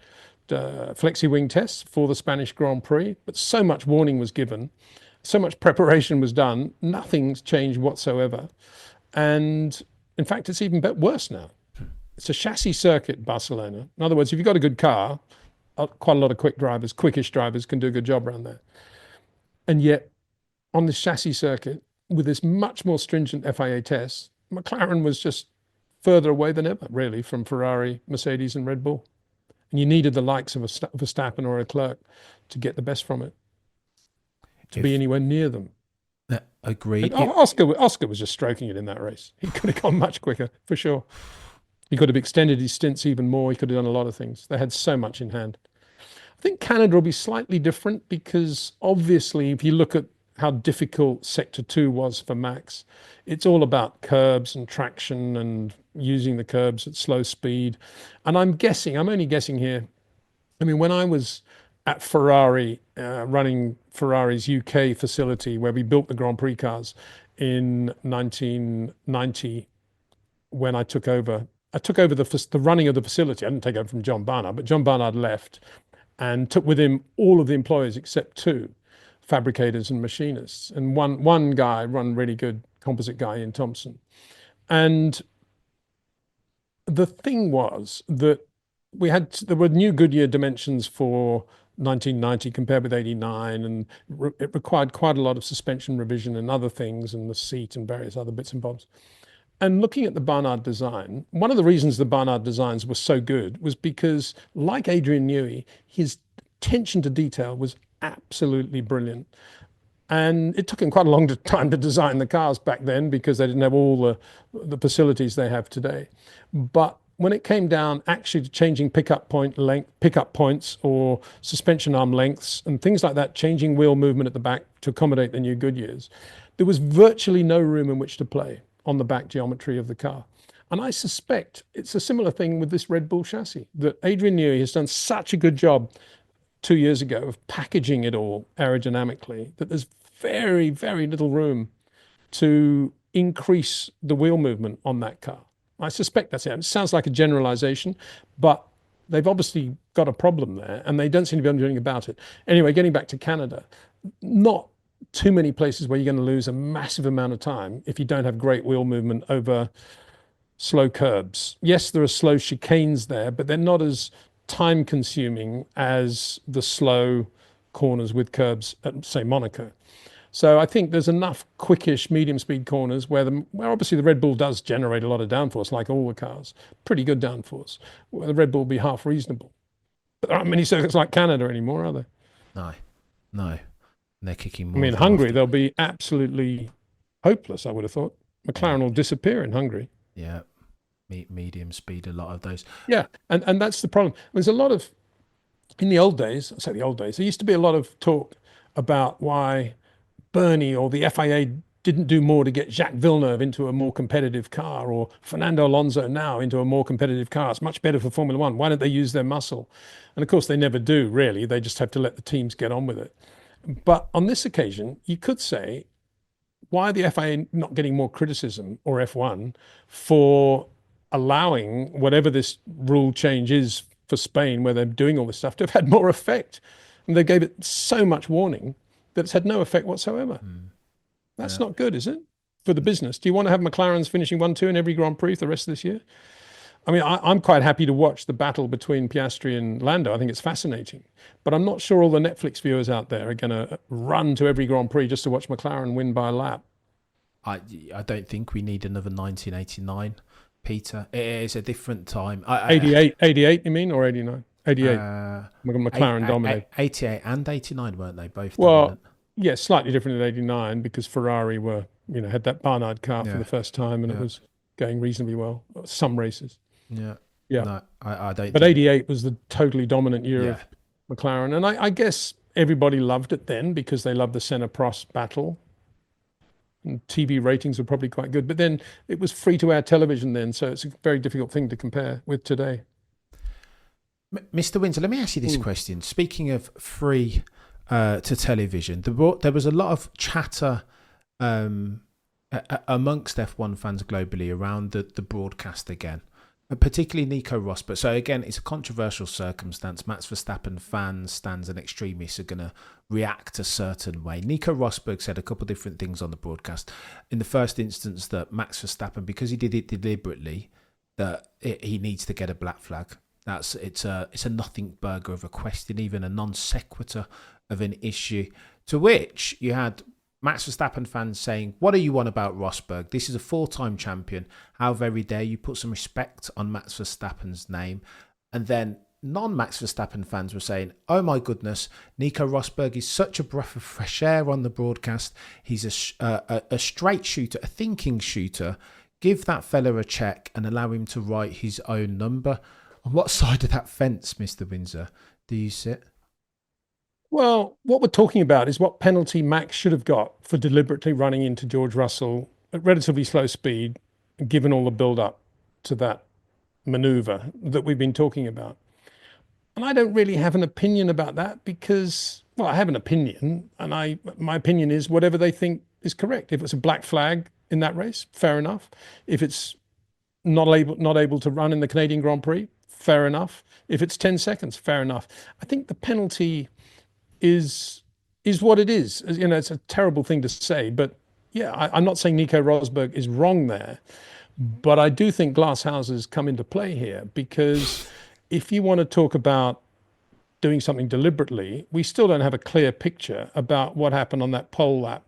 flexi-wing tests for the Spanish Grand Prix. But so much warning was given, so much preparation was done, nothing's changed whatsoever. And in fact, it's even worse now. It's a chassis circuit, Barcelona. In other words, if you've got a good car, quite a lot of quickish drivers can do a good job around there. And yet, on this chassis circuit, with this much more stringent FIA test, McLaren was just further away than ever, really, from Ferrari, Mercedes, and Red Bull. And you needed the likes of a Verstappen or a Leclerc to get the best from it, to be anywhere near them. Agreed. Oscar was just stroking it in that race. He could have gone much quicker, for sure. He could have extended his stints even more. He could have done a lot of things. They had so much in hand. I think Canada will be slightly different because obviously if you look at how difficult Sector 2 was for Max, it's all about curbs and traction and using the curbs at slow speed. And I'm only guessing here, I mean, when I was at Ferrari, running Ferrari's UK facility where we built the Grand Prix cars in 1990, when I took over the running of the facility. I didn't take over from John Barnard, but John Barnard left and took with him all of the employees except 2 fabricators and machinists. And one guy, one really good composite guy, Ian Thompson. And the thing was that there were new Goodyear dimensions for 1990 compared with 89, and it required quite a lot of suspension revision and other things, and the seat and various other bits and bobs. And looking at the Barnard design, one of the reasons the Barnard designs were so good was because, like Adrian Newey, his attention to detail was absolutely brilliant. And it took him quite a long time to design the cars back then because they didn't have all the facilities they have today. But when it came down actually to changing pickup points or suspension arm lengths and things like that, changing wheel movement at the back to accommodate the new Goodyears, there was virtually no room in which to play on the back geometry of the car. And I suspect it's a similar thing with this Red Bull chassis, that Adrian Newey has done such a good job 2 years ago of packaging it all aerodynamically that there's very, very little room to increase the wheel movement on that car. I suspect that's it. It sounds like a generalization, but they've obviously got a problem there and they don't seem to be able to do anything about it. Anyway, getting back to Canada, not too many places where you're going to lose a massive amount of time if you don't have great wheel movement over slow curbs. Yes, there are slow chicanes there, but they're not as time consuming as the slow corners with curbs at, say, Monaco. So I think there's enough quickish medium speed corners where obviously the Red Bull does generate a lot of downforce, like all the cars, pretty good downforce, where the Red Bull will be half reasonable. But there aren't many circuits like Canada anymore, are there? No. They're kicking more. I mean, Hungary, they'll be absolutely hopeless, I would have thought. McLaren will disappear in Hungary. Yeah, medium speed, a lot of those. Yeah, and that's the problem. There's a lot of, in the old days, there used to be a lot of talk about why Bernie or the FIA didn't do more to get Jacques Villeneuve into a more competitive car, or Fernando Alonso now into a more competitive car. It's much better for Formula One. Why don't they use their muscle? And of course, they never do, really. They just have to let the teams get on with it. But on this occasion, you could say, why are the FIA not getting more criticism, or F1, for allowing whatever this rule change is for Spain, where they're doing all this stuff, to have had more effect? And they gave it so much warning that it's had no effect whatsoever. That's not good, is it? For the business. Do you want to have McLaren's finishing 1-2 in every Grand Prix for the rest of this year? I mean, I'm quite happy to watch the battle between Piastri and Lando. I think it's fascinating. But I'm not sure all the Netflix viewers out there are going to run to every Grand Prix just to watch McLaren win by a lap. I don't think we need another 1989, Peter. It is a different time. 88, you mean, or 89? 88. McLaren dominated. 88 and 89, weren't they both? Well, dominant? yeah, slightly different in 89 because Ferrari had that Barnard car for the first time, and it was going reasonably well. Some races. Yeah. No, I don't. But 88 was the totally dominant year of McLaren, and I guess everybody loved it then because they loved the Senna-Prost battle. And TV ratings were probably quite good, but then it was free-to-air television then, so it's a very difficult thing to compare with today. Mr. Windsor, let me ask you this question. Speaking of free to television, there was a lot of chatter amongst F1 fans globally around the broadcast again, particularly Nico Rosberg. So again, it's a controversial circumstance. Max Verstappen fans, stands and extremists are going to react a certain way. Nico Rosberg said a couple of different things on the broadcast. In the first instance, that Max Verstappen, because he did it deliberately, that he needs to get a black flag. It's a nothing burger of a question, even a non sequitur of an issue. To which you had Max Verstappen fans saying, "What are you on about Rosberg? This is a 4-time champion. How very dare you put some respect on Max Verstappen's name?" And then non-Max Verstappen fans were saying, "Oh my goodness, Nico Rosberg is such a breath of fresh air on the broadcast. He's a straight shooter, a thinking shooter. Give that fella a check and allow him to write his own number." On what side of that fence, Mr. Windsor, do you sit? Well, what we're talking about is what penalty Max should have got for deliberately running into George Russell at relatively slow speed, given all the build-up to that manoeuvre that we've been talking about. And I don't really have an opinion about that because, well, I have an opinion, and my opinion is whatever they think is correct. If it's a black flag in that race, fair enough. If it's not able to run in the Canadian Grand Prix, fair enough. If it's 10 seconds, fair enough. I think the penalty is what it is. It's a terrible thing to say, but yeah, I'm not saying Nico Rosberg is wrong there, but I do think glass houses come into play here, because if you want to talk about doing something deliberately, we still don't have a clear picture about what happened on that pole lap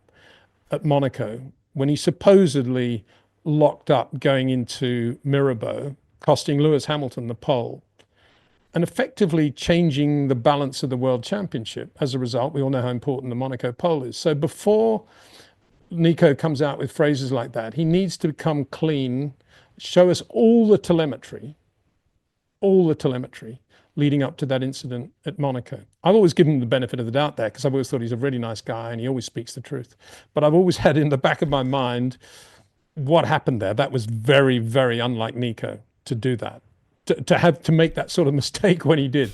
at Monaco when he supposedly locked up going into Mirabeau, costing Lewis Hamilton the pole and effectively changing the balance of the World Championship. As a result, we all know how important the Monaco pole is. So before Nico comes out with phrases like that, he needs to come clean, show us all the telemetry leading up to that incident at Monaco. I've always given him the benefit of the doubt there because I've always thought he's a really nice guy and he always speaks the truth. But I've always had in the back of my mind what happened there. That was very, very unlike Nico to do that, to make that sort of mistake when he did.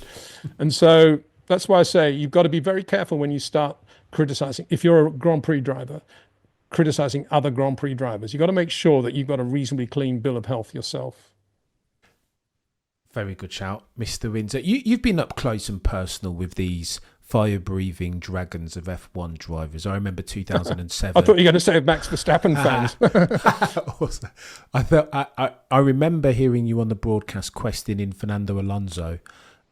And so that's why I say you've got to be very careful when you start criticizing. If you're a Grand Prix driver, criticizing other Grand Prix drivers, you've got to make sure that you've got a reasonably clean bill of health yourself. Very good shout, Mr. Windsor. You've been up close and personal with these fire-breathing dragons of F1 drivers. I remember 2007. I thought you were going to say Max Verstappen fans. I remember hearing you on the broadcast questioning Fernando Alonso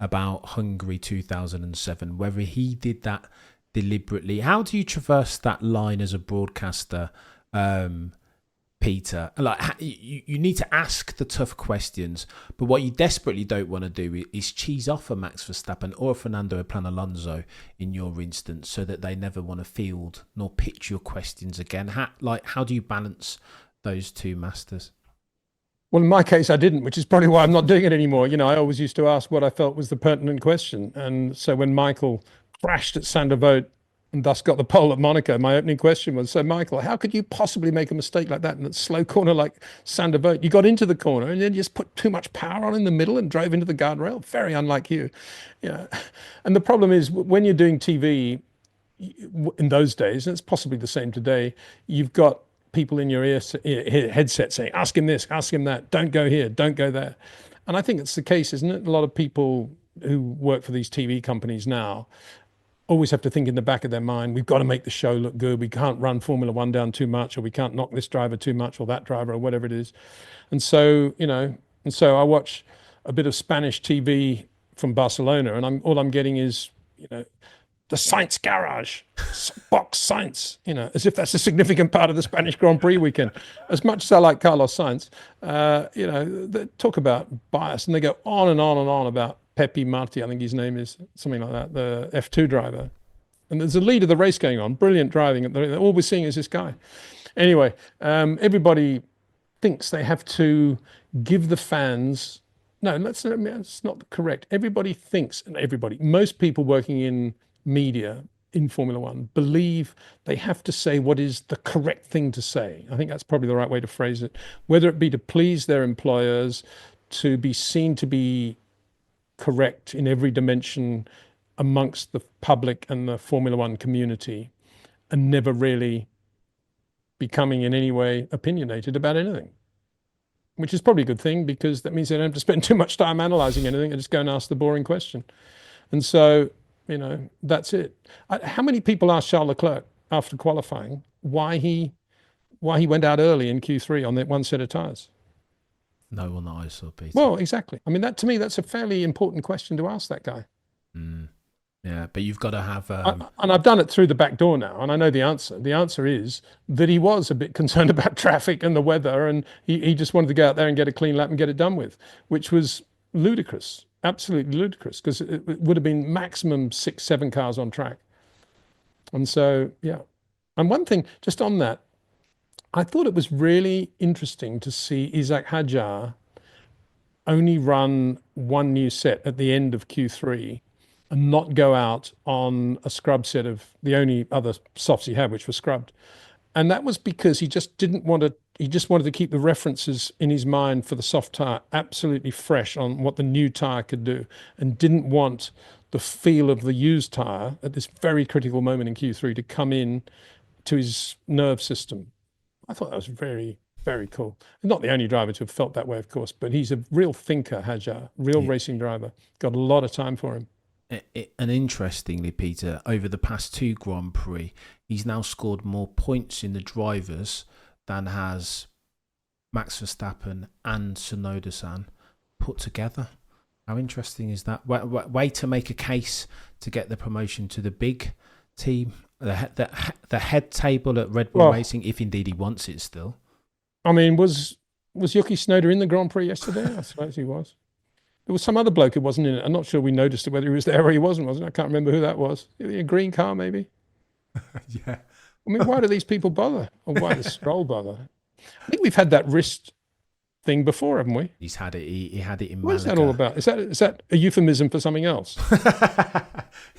about Hungary 2007, whether he did that deliberately. How do you traverse that line as a broadcaster, Peter? Like, you need to ask the tough questions, but what you desperately don't want to do is cheese off a Max Verstappen or a Fernando Alonso in your instance, so that they never want to field nor pitch your questions again. How do you balance those two masters? Well, in my case, I didn't, which is probably why I'm not doing it anymore. I always used to ask what I felt was the pertinent question. And so when Michael crashed at Sainte-Devote and thus got the pole at Monaco. My opening question was, so Michael, how could you possibly make a mistake like that in a slow corner like Sander Vogt? You got into the corner and then you just put too much power on in the middle and drove into the guardrail. Very unlike you. Yeah. And the problem is when you're doing TV in those days, and it's possibly the same today, you've got people in your headset saying, ask him this, ask him that, don't go here, don't go there. And I think it's the case, isn't it? A lot of people who work for these TV companies now always have to think in the back of their mind, we've got to make the show look good. We can't run Formula One down too much, or we can't knock this driver too much, or that driver, or whatever it is. And so, I watch a bit of Spanish TV from Barcelona, and all I'm getting is, the Sainz garage, box Sainz, as if that's a significant part of the Spanish Grand Prix weekend. As much as I like Carlos Sainz, they talk about bias, and they go on and on and on about Pepe Marti, I think his name is, something like that, the F2 driver. And there's a lead of the race going on, brilliant driving. All we're seeing is this guy. Anyway, everybody thinks they have to give the fans... No, that's not correct. Most people working in media in Formula One believe they have to say what is the correct thing to say. I think that's probably the right way to phrase it. Whether it be to please their employers, to be seen to be correct in every dimension amongst the public and the Formula One community, and never really becoming in any way opinionated about anything, which is probably a good thing, because that means they don't have to spend too much time analysing anything and just go and ask the boring question. And so, that's it. How many people asked Charles Leclerc after qualifying why he went out early in Q3 on that one set of tyres? No one that I saw, Peter. Well, exactly. I mean, that to me, that's a fairly important question to ask that guy. Yeah, but you've got to have... And I've done it through the back door now, and I know the answer. The answer is that he was a bit concerned about traffic and the weather, and he just wanted to go out there and get a clean lap and get it done with, which was ludicrous, absolutely ludicrous, because it would have been maximum 6-7 cars on track. And so, yeah. And one thing, just on that, I thought it was really interesting to see Isaac Hadjar only run one new set at the end of Q3 and not go out on a scrub set of the only other softs he had, which were scrubbed. And that was because he just wanted to keep the references in his mind for the soft tyre absolutely fresh on what the new tyre could do, and didn't want the feel of the used tyre at this very critical moment in Q3 to come in to his nerve system. I thought that was very, very cool. And not the only driver to have felt that way, of course, but he's a real thinker, Hadjar, real racing driver. Got a lot of time for him. And interestingly, Peter, over the past 2 Grand Prix, he's now scored more points in the drivers than has Max Verstappen and Tsunoda-san put together. How interesting is that? Way to make a case to get the promotion to the big team, the head table at Red Bull Racing, if indeed he wants it still. I mean, was Yuki Tsunoda in the Grand Prix yesterday? I suppose he was. There was some other bloke who wasn't in it. I'm not sure we noticed it, whether he was there or he wasn't. I can't remember who that was. A green car, maybe? Yeah. I mean, why do these people bother? Or why does Stroll bother? I think we've had that wrist thing before, haven't we? He's had it. He had it in Malaga. What is that all about? Is that a euphemism for something else?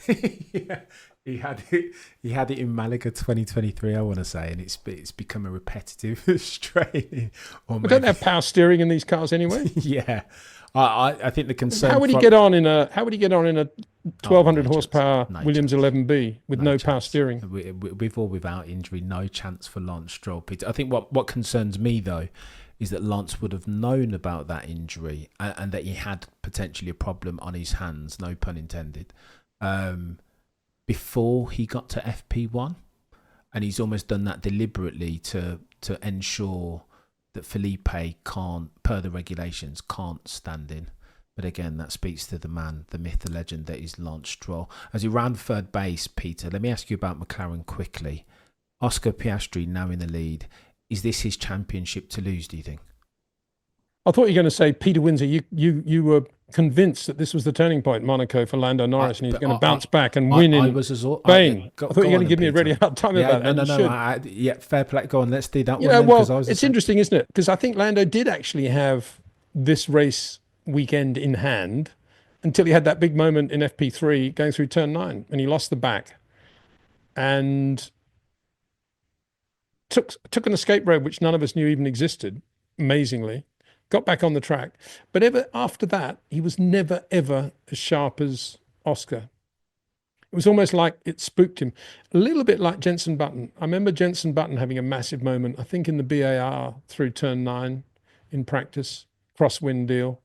Yeah. He had it in Malaga 2023, I want to say, and it's become a repetitive strain. But don't they have power steering in these cars anyway? Yeah. I think the concern. How would he get on in a 1200 horsepower Williams 11B with no power steering? With or without injury, no chance for Lance Stroll, Peter. I think what concerns me though is that Lance would have known about that injury and that he had potentially a problem on his hands, no pun intended, before he got to FP1, and he's almost done that deliberately to ensure that Felipe can't, per the regulations, can't stand in. But again, that speaks to the man, the myth, the legend that is Lance Stroll. As he ran third base, Peter, let me ask you about McLaren quickly. Oscar Piastri now in the lead. Is this his championship to lose, do you think? I thought you were going to say, Peter Windsor, you were convinced that this was the turning point in Monaco for Lando Norris, and he's going to bounce back and win in Spain. I thought you were going to give me a really hard time about that. No. Fair play. Go on, let's do that one. It's interesting, isn't it? Because I think Lando did actually have this race weekend in hand until he had that big moment in FP3 going through turn 9, and he lost the back. and took an escape road which none of us knew even existed, amazingly, got back on the track. But ever after that, he was never, ever as sharp as Oscar. It was almost like it spooked him. A little bit like Jenson Button. I remember Jenson Button having a massive moment, I think in the BAR through turn 9 in practice, crosswind deal.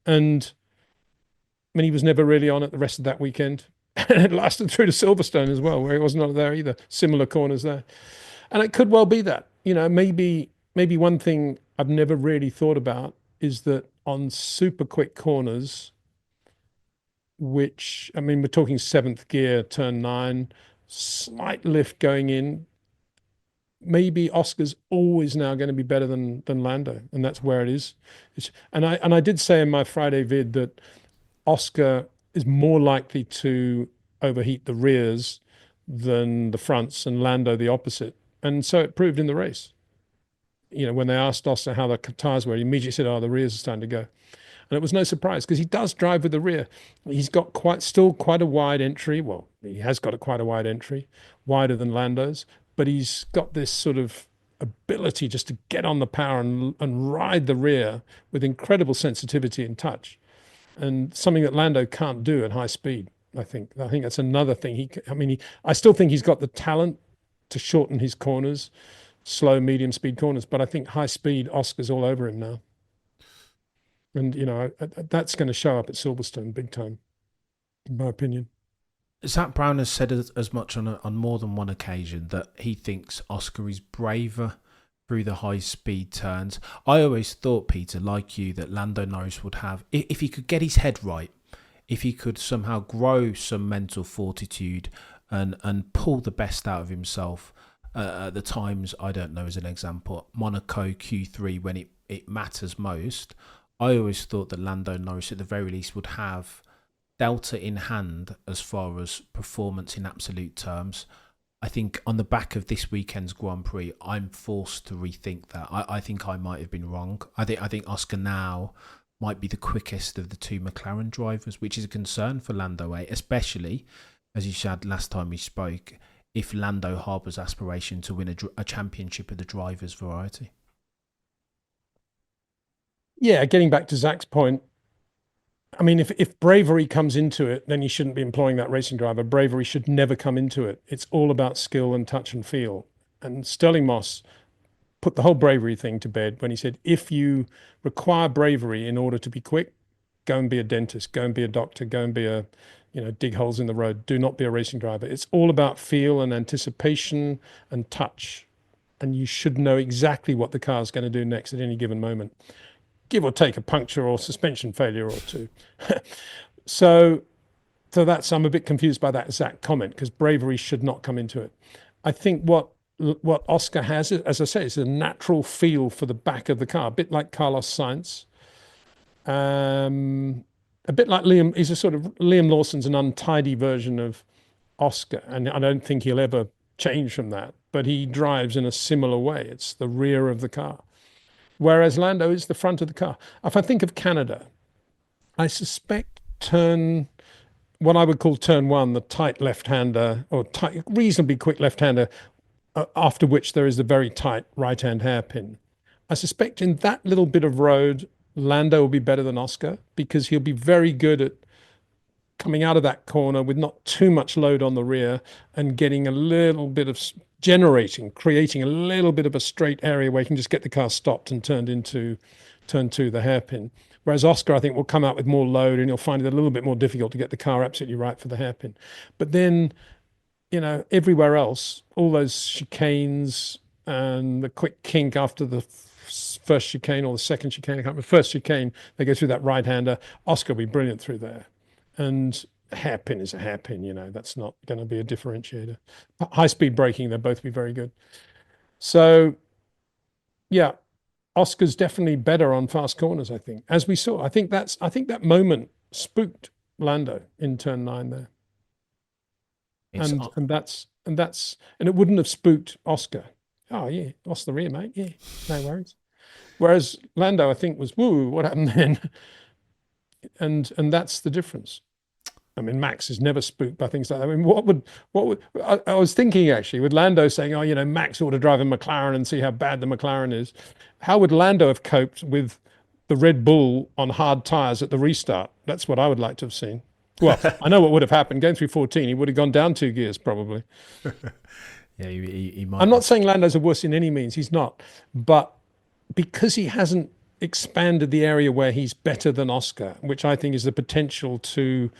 And I mean, he was never really on it the rest of that weekend. And it lasted through to Silverstone as well, where he wasn't on there either. Similar corners there. And it could well be that, maybe one thing I've never really thought about is that on super quick corners, which, I mean, we're talking 7th gear, turn 9, slight lift going in. Maybe Oscar's always now going to be better than Lando, and that's where it is. And I did say in my Friday vid that Oscar is more likely to overheat the rears than the fronts, and Lando the opposite. And so it proved in the race. When they asked Oscar how the tires were, he immediately said, "Oh, the rears are starting to go." And it was no surprise because he does drive with the rear. He's got still quite a wide entry. Well, he has got quite a wide entry, wider than Lando's, but he's got this sort of ability just to get on the power and ride the rear with incredible sensitivity and touch, and something that Lando can't do at high speed. I think that's another thing. I still think he's got the talent to shorten his corners, slow, medium speed corners, but I think high speed, Oscar's all over him now. And, that's going to show up at Silverstone big time, in my opinion. Zak Brown has said as much on more than one occasion that he thinks Oscar is braver through the high speed turns. I always thought, Peter, like you, that Lando Norris would have, if he could get his head right, if he could somehow grow some mental fortitude and pull the best out of himself at the times, I don't know, as an example, Monaco Q3 when it matters most. I always thought that Lando Norris at the very least would have Delta in hand as far as performance in absolute terms. I think on the back of this weekend's Grand Prix, I'm forced to rethink that. I think I might have been wrong. I think Oscar now might be the quickest of the two McLaren drivers, which is a concern for Lando, especially, as you said last time we spoke, if Lando harbours aspiration to win a championship of the drivers' variety. Yeah, getting back to Zach's point, I mean, if bravery comes into it, then you shouldn't be employing that racing driver. Bravery should never come into it. It's all about skill and touch and feel. And Sterling Moss put the whole bravery thing to bed when he said, if you require bravery in order to be quick, go and be a dentist, go and be a doctor, go and be dig holes in the road. Do not be a racing driver. It's all about feel and anticipation and touch. And you should know exactly what the car is going to do next at any given moment, give or take a puncture or suspension failure or two. So I'm a bit confused by that Zach comment, because bravery should not come into it. I think what Oscar has, as I say, is a natural feel for the back of the car, a bit like Carlos Sainz, a bit like Liam. He's a sort of Liam Lawson's an untidy version of Oscar, and I don't think he'll ever change from that. But he drives in a similar way. It's the rear of the car, whereas Lando is the front of the car. If I think of Canada, I suspect what I would call turn 1, the tight left-hander, or tight, reasonably quick left-hander, after which there is a very tight right-hand hairpin. I suspect in that little bit of road, Lando will be better than Oscar, because he'll be very good at coming out of that corner with not too much load on the rear and getting a little bit of creating a little bit of a straight area where he can just get the car stopped and turned into turn 2, the hairpin. Whereas Oscar, I think, will come out with more load and he'll find it a little bit more difficult to get the car absolutely right for the hairpin. But then, everywhere else, all those chicanes and the quick kink after the first chicane or the second chicane, I can't remember, first chicane, they go through that right-hander. Oscar will be brilliant through there. And hairpin is a hairpin, that's not going to be a differentiator. High-speed braking, they'll both be very good. So, yeah, Oscar's definitely better on fast corners, I think. As we saw, I think that moment spooked Lando in turn 9 there. And it wouldn't have spooked Oscar. Oh yeah, lost the rear, mate. Yeah, no worries. Whereas Lando, I think, was, woo, what happened then? And that's the difference. I mean, Max is never spooked by things like that. I mean, I was thinking actually with Lando saying, oh, Max ought to drive a McLaren and see how bad the McLaren is. How would Lando have coped with the Red Bull on hard tires at the restart? That's what I would like to have seen. Well, I know what would have happened. Going through 14, he would have gone down 2 gears probably. Yeah, he might. I'm not saying Lando's a wuss in any means. He's not. But because he hasn't expanded the area where he's better than Oscar, which I think is the potential to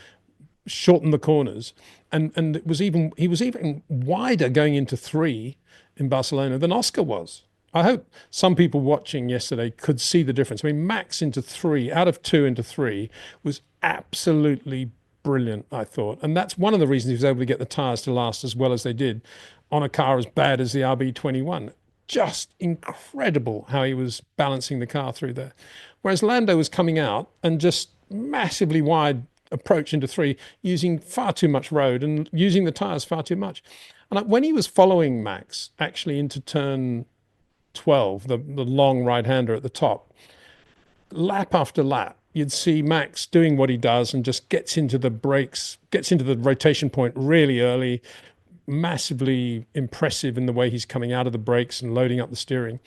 shorten the corners, and he was even wider going into 3 in Barcelona than Oscar was. I hope some people watching yesterday could see the difference. I mean, Max into 3, out of 2 into 3, was absolutely brilliant, I thought. And that's one of the reasons he was able to get the tyres to last as well as they did on a car as bad as the RB21. Just incredible how he was balancing the car through there. Whereas Lando was coming out and just massively wide approach into 3, using far too much road and using the tyres far too much. And when he was following Max actually into turn 12, the long right-hander at the top, lap after lap, you'd see Max doing what he does and just gets into the brakes, gets into the rotation point really early, massively impressive in the way he's coming out of the brakes and loading up the steering.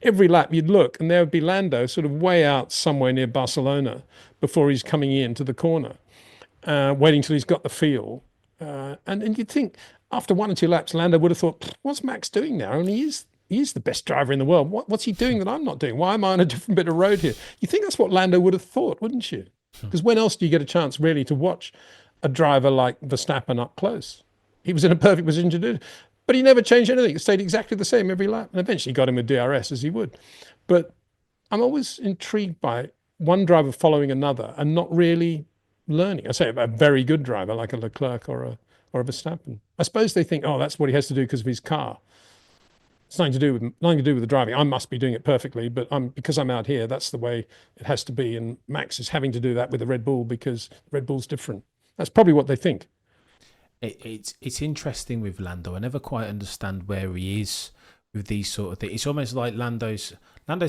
Every lap you'd look and there would be Lando sort of way out somewhere near Barcelona before he's coming into the corner, waiting till he's got the feel. And you'd think after 1 or 2 laps, Lando would have thought, what's Max doing now? And he is the best driver in the world. What's he doing that I'm not doing? Why am I on a different bit of road here? You think that's what Lando would have thought, wouldn't you? Because when else do you get a chance really to watch a driver like Verstappen up close? He was in a perfect position to do it. But he never changed anything. It stayed exactly the same every lap. And eventually got him with DRS as he would. But I'm always intrigued by one driver following another and not really learning. I say a very good driver like a Leclerc or a Verstappen. I suppose they think, oh, that's what he has to do because of his car. It's nothing to do with the driving. I must be doing it perfectly, but because I'm out here, that's the way it has to be. And Max is having to do that with the Red Bull because Red Bull's different. That's probably what they think. It's interesting with Lando. I never quite understand where he is with these sort of things. It's almost like Lando's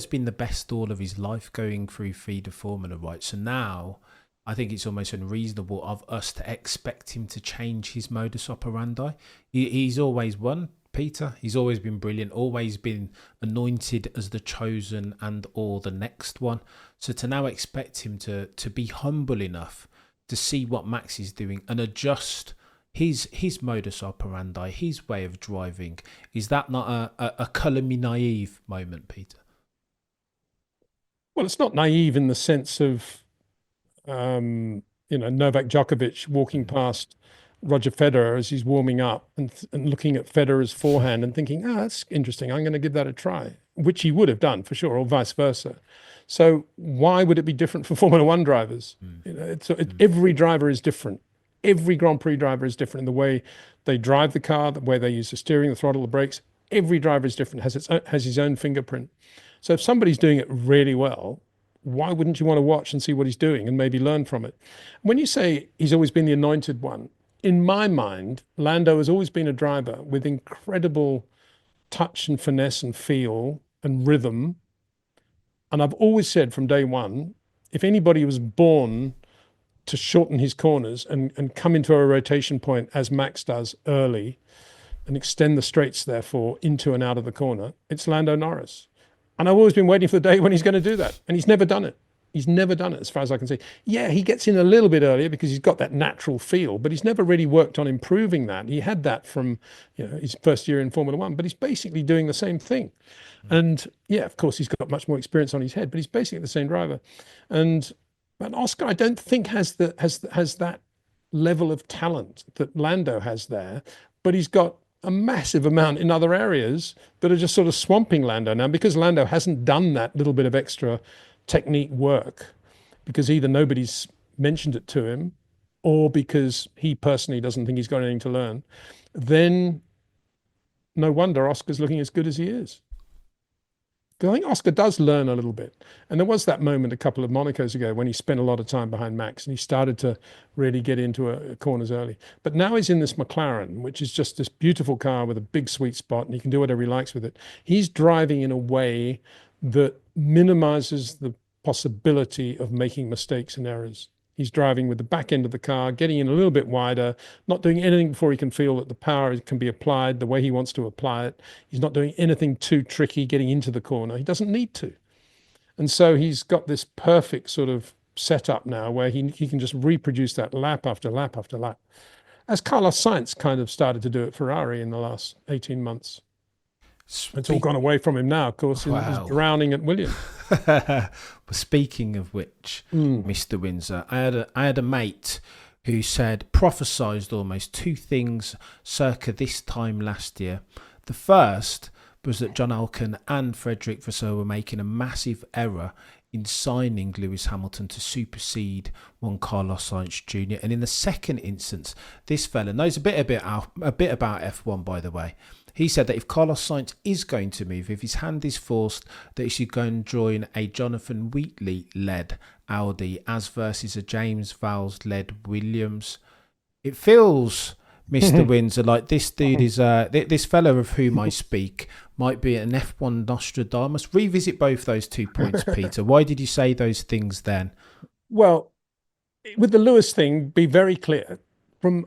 been the best all of his life going through feeder formula, right? So now I think it's almost unreasonable of us to expect him to change his modus operandi. He's always won, Peter. He's always been brilliant, always been anointed as the chosen and or the next one. So to now expect him to be humble enough to see what Max is doing and adjust his modus operandi, his way of driving, is that not a colour me naive moment, Peter? Well, it's not naive in the sense of, Novak Djokovic walking past Roger Federer as he's warming up and looking at Federer's forehand and thinking, that's interesting, I'm going to give that a try, which he would have done for sure, or vice versa. So why would it be different for Formula One drivers? Every driver is different. Every Grand Prix driver is different in the way they drive the car, the way they use the steering, the throttle, the brakes. Every driver is different, has his own fingerprint. So if somebody's doing it really well, why wouldn't you want to watch and see what he's doing and maybe learn from it? When you say he's always been the anointed one, in my mind, Lando has always been a driver with incredible touch and finesse and feel and rhythm. And I've always said from day one, if anybody was born to shorten his corners and come into a rotation point as Max does early and extend the straights, therefore, into and out of the corner, it's Lando Norris. And I've always been waiting for the day when he's going to do that. And he's never done it. He's never done it as far as I can see. Yeah, he gets in a little bit earlier because he's got that natural feel, but he's never really worked on improving that. He had that from his first year in Formula One, but he's basically doing the same thing. And yeah, of course, he's got much more experience on his head, but he's basically the same driver. And Oscar, I don't think has that level of talent that Lando has there, but he's got a massive amount in other areas that are just sort of swamping Lando now because Lando hasn't done that little bit of extra technique work because either nobody's mentioned it to him or because he personally doesn't think he's got anything to learn. Then no wonder Oscar's looking as good as he is. I think Oscar does learn a little bit. And there was that moment a couple of Monacos ago when he spent a lot of time behind Max and he started to really get into corners early. But now he's in this McLaren, which is just this beautiful car with a big sweet spot and he can do whatever he likes with it. He's driving in a way that minimizes the possibility of making mistakes and errors. He's driving with the back end of the car, getting in a little bit wider, not doing anything before he can feel that the power can be applied the way he wants to apply it. He's not doing anything too tricky getting into the corner. He doesn't need to. And so he's got this perfect sort of setup now where he can just reproduce that lap after lap after lap, as Carlos Sainz kind of started to do at Ferrari in the last 18 months. It's all gone away from him now, of course. Wow. He's drowning at Williams. Speaking of which, Mr. Windsor, I had a mate who said, prophesized almost two things circa this time last year. The first was that John Alcan and Frederick Vasseur were making a massive error in signing Lewis Hamilton to supersede one Carlos Sainz Jr. And in the second instance, this fella knows a bit about F1, by the way. He said that if Carlos Sainz is going to move, if his hand is forced, that he should go and join a Jonathan Wheatley-led Audi as versus a James Vowles-led Williams. It feels, Mr. Windsor, like this dude is this fellow of whom I speak might be an F1 Nostradamus. Revisit both those 2 points, Peter. Why did you say those things then? Well, with the Lewis thing, be very clear.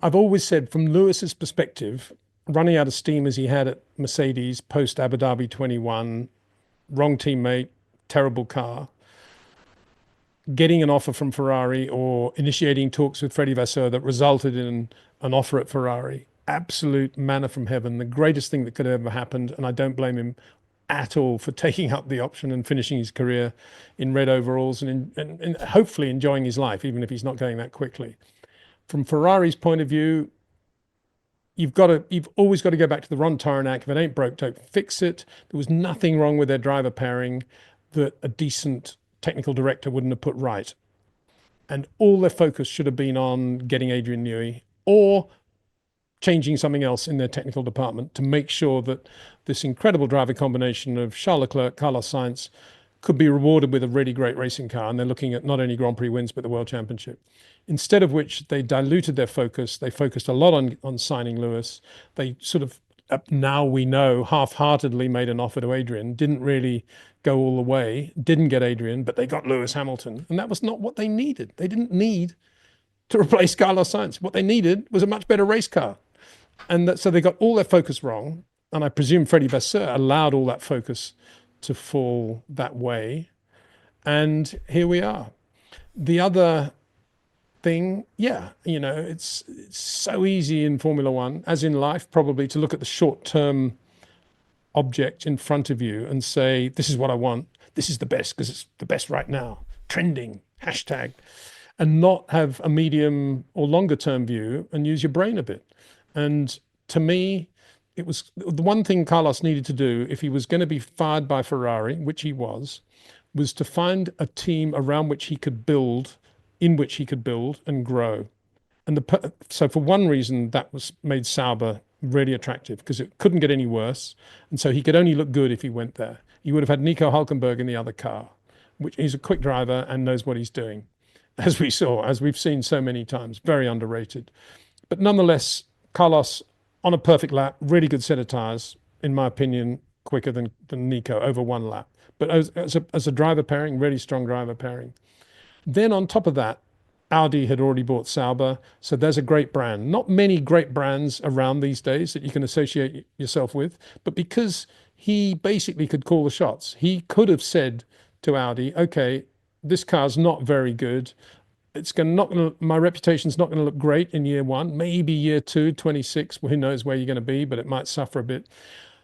I've always said, from Lewis's perspective, running out of steam as he had at Mercedes post Abu Dhabi 21, wrong teammate, terrible car, getting an offer from Ferrari or initiating talks with Freddie Vasseur that resulted in an offer at Ferrari, absolute manna from heaven, the greatest thing that could have ever happened. And I don't blame him at all for taking up the option and finishing his career in red overalls and hopefully enjoying his life, even if he's not going that quickly. From Ferrari's point of view, you've always got to go back to the Ron Toronac. If it ain't broke, don't fix it. There was nothing wrong with their driver pairing that a decent technical director wouldn't have put right. And all their focus should have been on getting Adrian Newey or changing something else in their technical department to make sure that this incredible driver combination of Charles Leclerc, Carlos Sainz could be rewarded with a really great racing car. And they're looking at not only Grand Prix wins, but the World Championship. Instead of which they diluted their focus. They focused a lot on signing Lewis. They sort of, now we know, half-heartedly made an offer to Adrian, didn't really go all the way, didn't get Adrian, but they got Lewis Hamilton. And that was not what they needed. They didn't need to replace Carlos Sainz. What they needed was a much better race car. And so they got all their focus wrong. And I presume Freddie Vasseur allowed all that focus to fall that way. And here we are. The other thing, it's so easy in Formula One, as in life probably, to look at the short-term object in front of you and say, this is what I want, this is the best because it's the best right now, trending, hashtag, and not have a medium or longer-term view and use your brain a bit. And to me, it was the one thing Carlos needed to do if he was going to be fired by Ferrari, which he was to find a team around which he could build, in which he could build and grow. And so for one reason, that was made Sauber really attractive because it couldn't get any worse. And so he could only look good if he went there. He would have had Nico Hülkenberg in the other car, which he's a quick driver and knows what he's doing, as we've seen so many times, very underrated. But nonetheless, Carlos, on a perfect lap, really good set of tyres, in my opinion, quicker than Nico, over one lap. But as a driver pairing, really strong driver pairing. Then on top of that, Audi had already bought Sauber, so there's a great brand. Not many great brands around these days that you can associate yourself with, but because he basically could call the shots, he could have said to Audi, okay, this car's not very good. My reputation's not going to look great in year one, maybe year two, 26, who knows where you're going to be, but it might suffer a bit.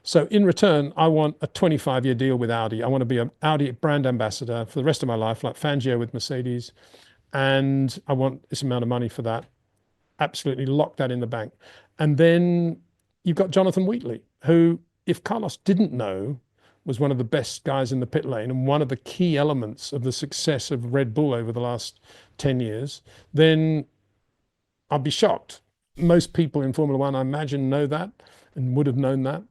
So in return, I want a 25-year deal with Audi. I want to be an Audi brand ambassador for the rest of my life, like Fangio with Mercedes. And I want this amount of money for that. Absolutely lock that in the bank. And then you've got Jonathan Wheatley, who, if Carlos didn't know, was one of the best guys in the pit lane and one of the key elements of the success of Red Bull over the last 10 years, then I'd be shocked. Most people in Formula One, I imagine, know that and would have known that.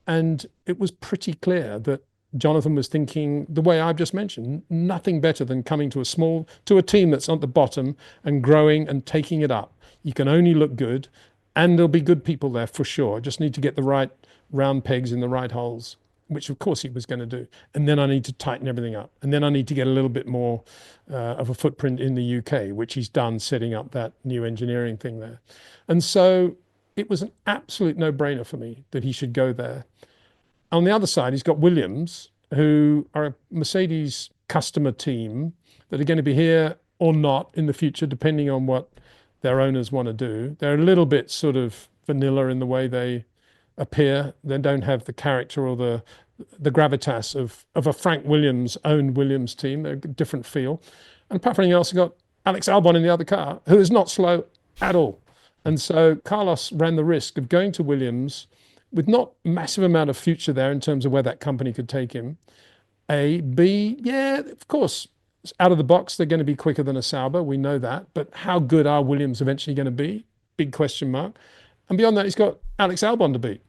And it was pretty clear that Jonathan was thinking the way I've just mentioned, nothing better than coming to a team that's on the bottom and growing and taking it up. You can only look good, and there'll be good people there for sure. Just need to get the right round pegs in the right holes. which of course he was going to do. And then I need to tighten everything up. And then I need to get a little bit more of a footprint in the UK, which he's done, setting up that new engineering thing there. And so it was an absolute no-brainer for me that he should go there. On the other side, he's got Williams, who are a Mercedes customer team that are going to be here or not in the future, depending on what their owners want to do. They're a little bit sort of vanilla in the way they appear. They don't have the character or the gravitas of a Frank Williams owned Williams team. They're a different feel. And apart from anything else, you've got Alex Albon in the other car, who is not slow at all. And so Carlos ran the risk of going to Williams with not massive amount of future there in terms of where that company could take him. A, B, yeah, of course, out of the box, they're going to be quicker than a Sauber. We know that. But how good are Williams eventually going to be? Big question mark. And beyond that, he's got Alex Albon to beat,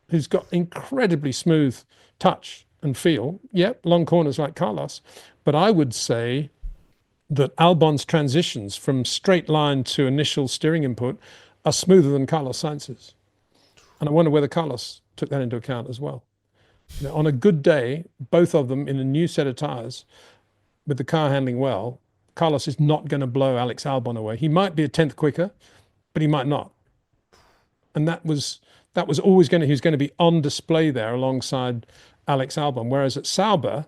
who's got incredibly smooth touch and feel. Yep, long corners like Carlos. But I would say that Albon's transitions from straight line to initial steering input are smoother than Carlos Sainz's. And I wonder whether Carlos took that into account as well. You know, on a good day, both of them in a new set of tyres, with the car handling well, Carlos is not going to blow Alex Albon away. He might be a tenth quicker, but he might not. And that was always he was going to be on display there alongside Alex Albon. Whereas at Sauber,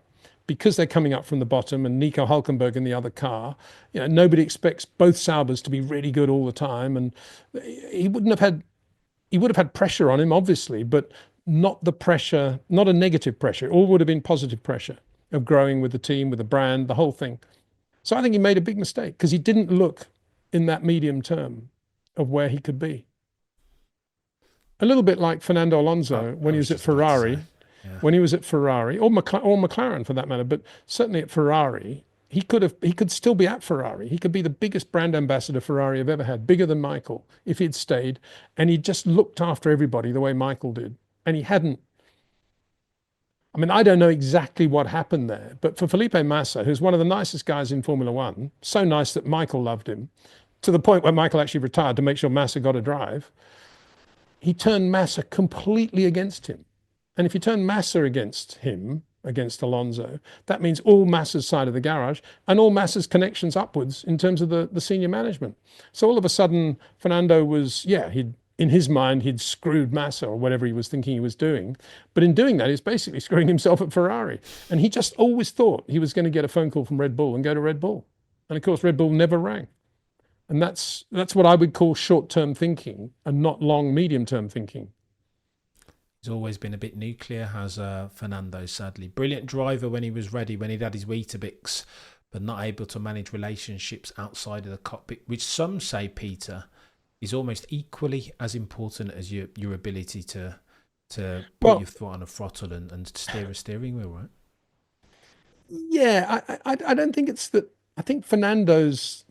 because they're coming up from the bottom and Nico Hulkenberg in the other car, you know, nobody expects both Saubers to be really good all the time. And he would have had pressure on him, obviously, but not the pressure, not a negative pressure. It all would have been positive pressure of growing with the team, with the brand, the whole thing. So I think he made a big mistake because he didn't look in that medium term of where he could be. A little bit like Fernando Alonso when he was at Ferrari, when he was at Ferrari, or McLaren for that matter, but certainly at Ferrari, he could still be at Ferrari. He could be the biggest brand ambassador Ferrari have ever had, bigger than Michael, if he'd stayed. And he just looked after everybody the way Michael did. And he hadn't. I mean, I don't know exactly what happened there, but for Felipe Massa, who's one of the nicest guys in Formula One, so nice that Michael loved him, to the point where Michael actually retired to make sure Massa got a drive, he turned Massa completely against him. And if you turn Massa against him, against Alonso, that means all Massa's side of the garage and all Massa's connections upwards in terms of the senior management. So all of a sudden, Fernando was, in his mind, he'd screwed Massa or whatever he was thinking he was doing. But in doing that, he's basically screwing himself at Ferrari. And he just always thought he was going to get a phone call from Red Bull and go to Red Bull. And of course, Red Bull never rang. And that's what I would call short-term thinking and not long, medium-term thinking. He's always been a bit nuclear, has Fernando, sadly. Brilliant driver when he was ready, when he'd had his Weetabix, but not able to manage relationships outside of the cockpit, which some say, Peter, is almost equally as important as your ability to put your foot on a throttle and steer a steering wheel, right? Yeah, I don't think it's that. I think Fernando's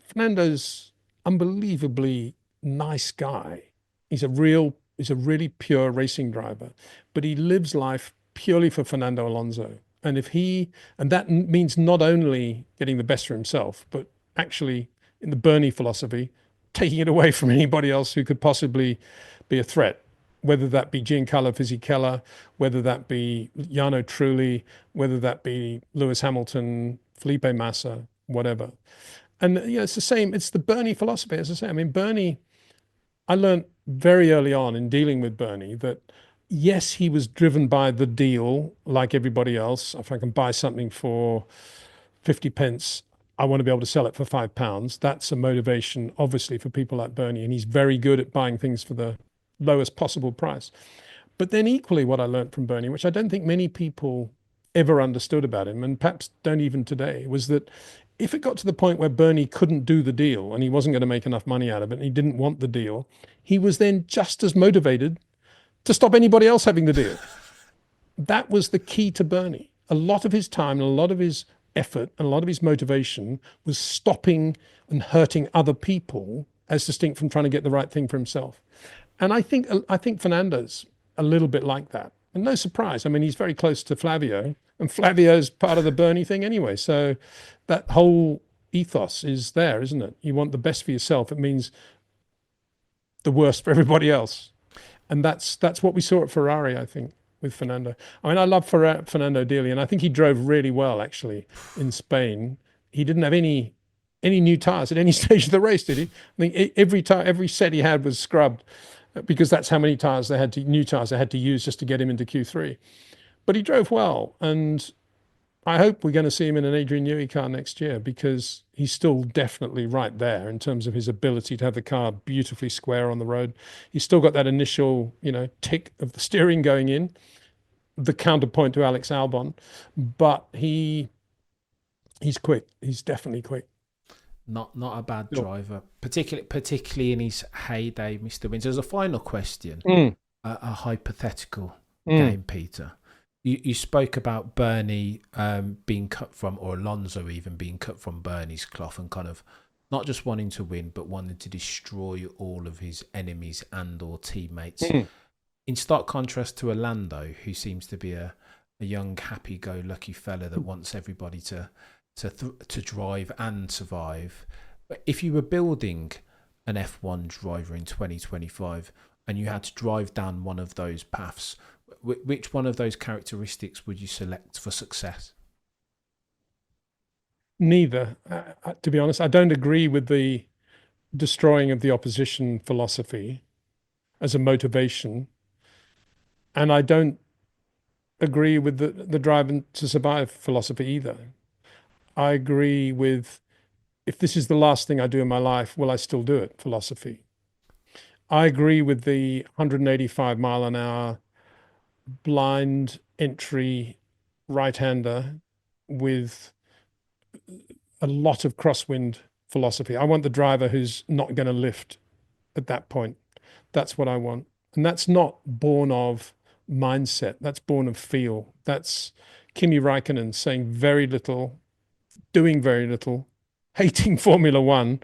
unbelievably nice guy. He's a really pure racing driver, but he lives life purely for Fernando Alonso. And that means not only getting the best for himself, but actually in the Bernie philosophy, taking it away from anybody else who could possibly be a threat, whether that be Giancarlo Fisichella, whether that be Jarno Trulli, whether that be Lewis Hamilton, Felipe Massa, whatever. And it's the same. It's the Bernie philosophy, as I say. I mean, Bernie, I learned very early on in dealing with Bernie that, yes, he was driven by the deal like everybody else. If I can buy something for 50 pence, I want to be able to sell it for £5. That's a motivation, obviously, for people like Bernie. And he's very good at buying things for the lowest possible price. But then equally what I learned from Bernie, which I don't think many people ever understood about him, and perhaps don't even today, was that if it got to the point where Bernie couldn't do the deal and he wasn't going to make enough money out of it and he didn't want the deal, he was then just as motivated to stop anybody else having the deal. That was the key to Bernie. A lot of his time and a lot of his effort and a lot of his motivation was stopping and hurting other people as distinct from trying to get the right thing for himself. And I think Fernando's a little bit like that. And no surprise. I mean, he's very close to Flavio, and Flavio's part of the Bernie thing anyway. So that whole ethos is there, isn't it? You want the best for yourself. It means the worst for everybody else. And that's what we saw at Ferrari, I think. with Fernando. I mean, I love Fernando dearly, and I think he drove really well actually in Spain. He didn't have any new tires at any stage of the race, did he? I think every set he had was scrubbed because that's how many tires new tires they had to use just to get him into Q3. But he drove well, and I hope we're going to see him in an Adrian Newey car next year because he's still definitely right there in terms of his ability to have the car beautifully square on the road. He's still got that initial, tick of the steering going in, the counterpoint to Alex Albon, but he's quick. He's definitely quick. Not a bad driver, particularly in his heyday, Mr. Windsor. As a final question, a hypothetical game, Peter. You spoke about Bernie being cut from, or Alonso even being cut from Bernie's cloth, and kind of not just wanting to win, but wanting to destroy all of his enemies and or teammates. In stark contrast to Orlando, who seems to be a young, happy-go-lucky fella that wants everybody to drive and survive. But if you were building an F1 driver in 2025 and you had to drive down one of those paths, which one of those characteristics would you select for success? Neither. To be honest, I don't agree with the destroying of the opposition philosophy as a motivation. And I don't agree with the drive to survive philosophy either. I agree with, if this is the last thing I do in my life, will I still do it philosophy. I agree with the 185 mile an hour blind entry right-hander with a lot of crosswind philosophy. I want the driver who's not going to lift at that point. That's what I want. And that's not born of mindset. That's born of feel. That's Kimi Raikkonen saying very little, doing very little, hating Formula One,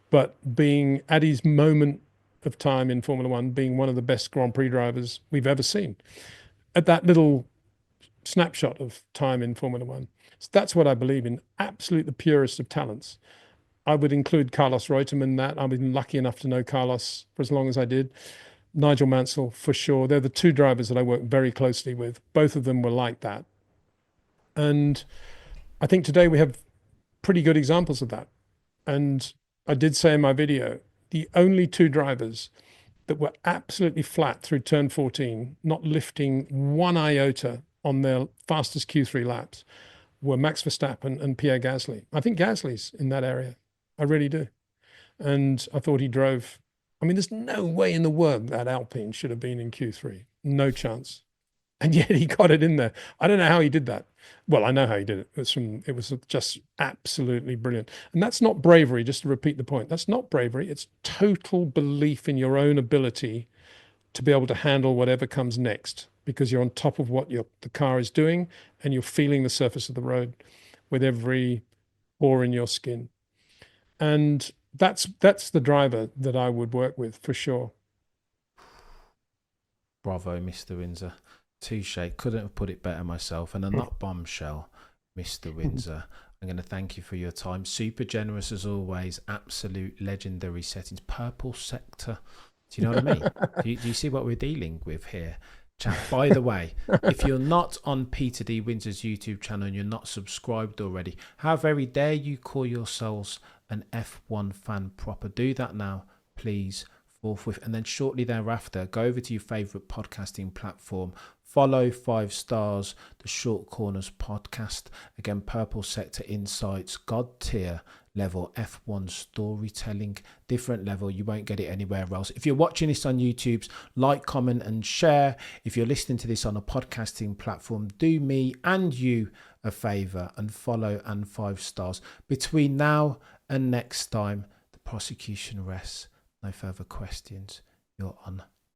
but being at his moment of time in Formula One, being one of the best Grand Prix drivers we've ever seen at that little snapshot of time in Formula One. So that's what I believe in, absolute the purest of talents. I would include Carlos Reutemann in that. I've been lucky enough to know Carlos for as long as I did. Nigel Mansell, for sure. They're the two drivers that I work very closely with. Both of them were like that. And I think today we have pretty good examples of that. And I did say in my video, the only two drivers that were absolutely flat through turn 14, not lifting one iota on their fastest Q3 laps, were Max Verstappen and Pierre Gasly. I think Gasly's in that area. I really do. And I thought he drove. I mean, there's no way in the world that Alpine should have been in Q3. No chance. And yet he got it in there. I don't know how he did that. Well, I know how he did it. It was just absolutely brilliant. And that's not bravery, just to repeat the point. That's not bravery. It's total belief in your own ability to be able to handle whatever comes next, because you're on top of what the car is doing and you're feeling the surface of the road with every pore in your skin. And that's the driver that I would work with for sure. Bravo, Mr. Windsor. Touche. Couldn't have put it better myself. And on that bombshell, Mr. Windsor, I'm going to thank you for your time. Super generous as always. Absolute legendary settings. Purple sector. Do you know what I mean? Do you see what we're dealing with here? Chat. By the way, if you're not on Peter D. Windsor's YouTube channel and you're not subscribed already, how very dare you call yourselves an F1 fan proper? Do that now, please, forthwith. And then shortly thereafter, go over to your favourite podcasting platform. Follow 5 stars, the Short Corners podcast. Again, Purple Sector Insights, God tier level F1 storytelling, different level. You won't get it anywhere else. If you're watching this on YouTube, like, comment and share. If you're listening to this on a podcasting platform, do me and you a favour and follow and 5 stars. Between now and next time, the prosecution rests. No further questions. You're on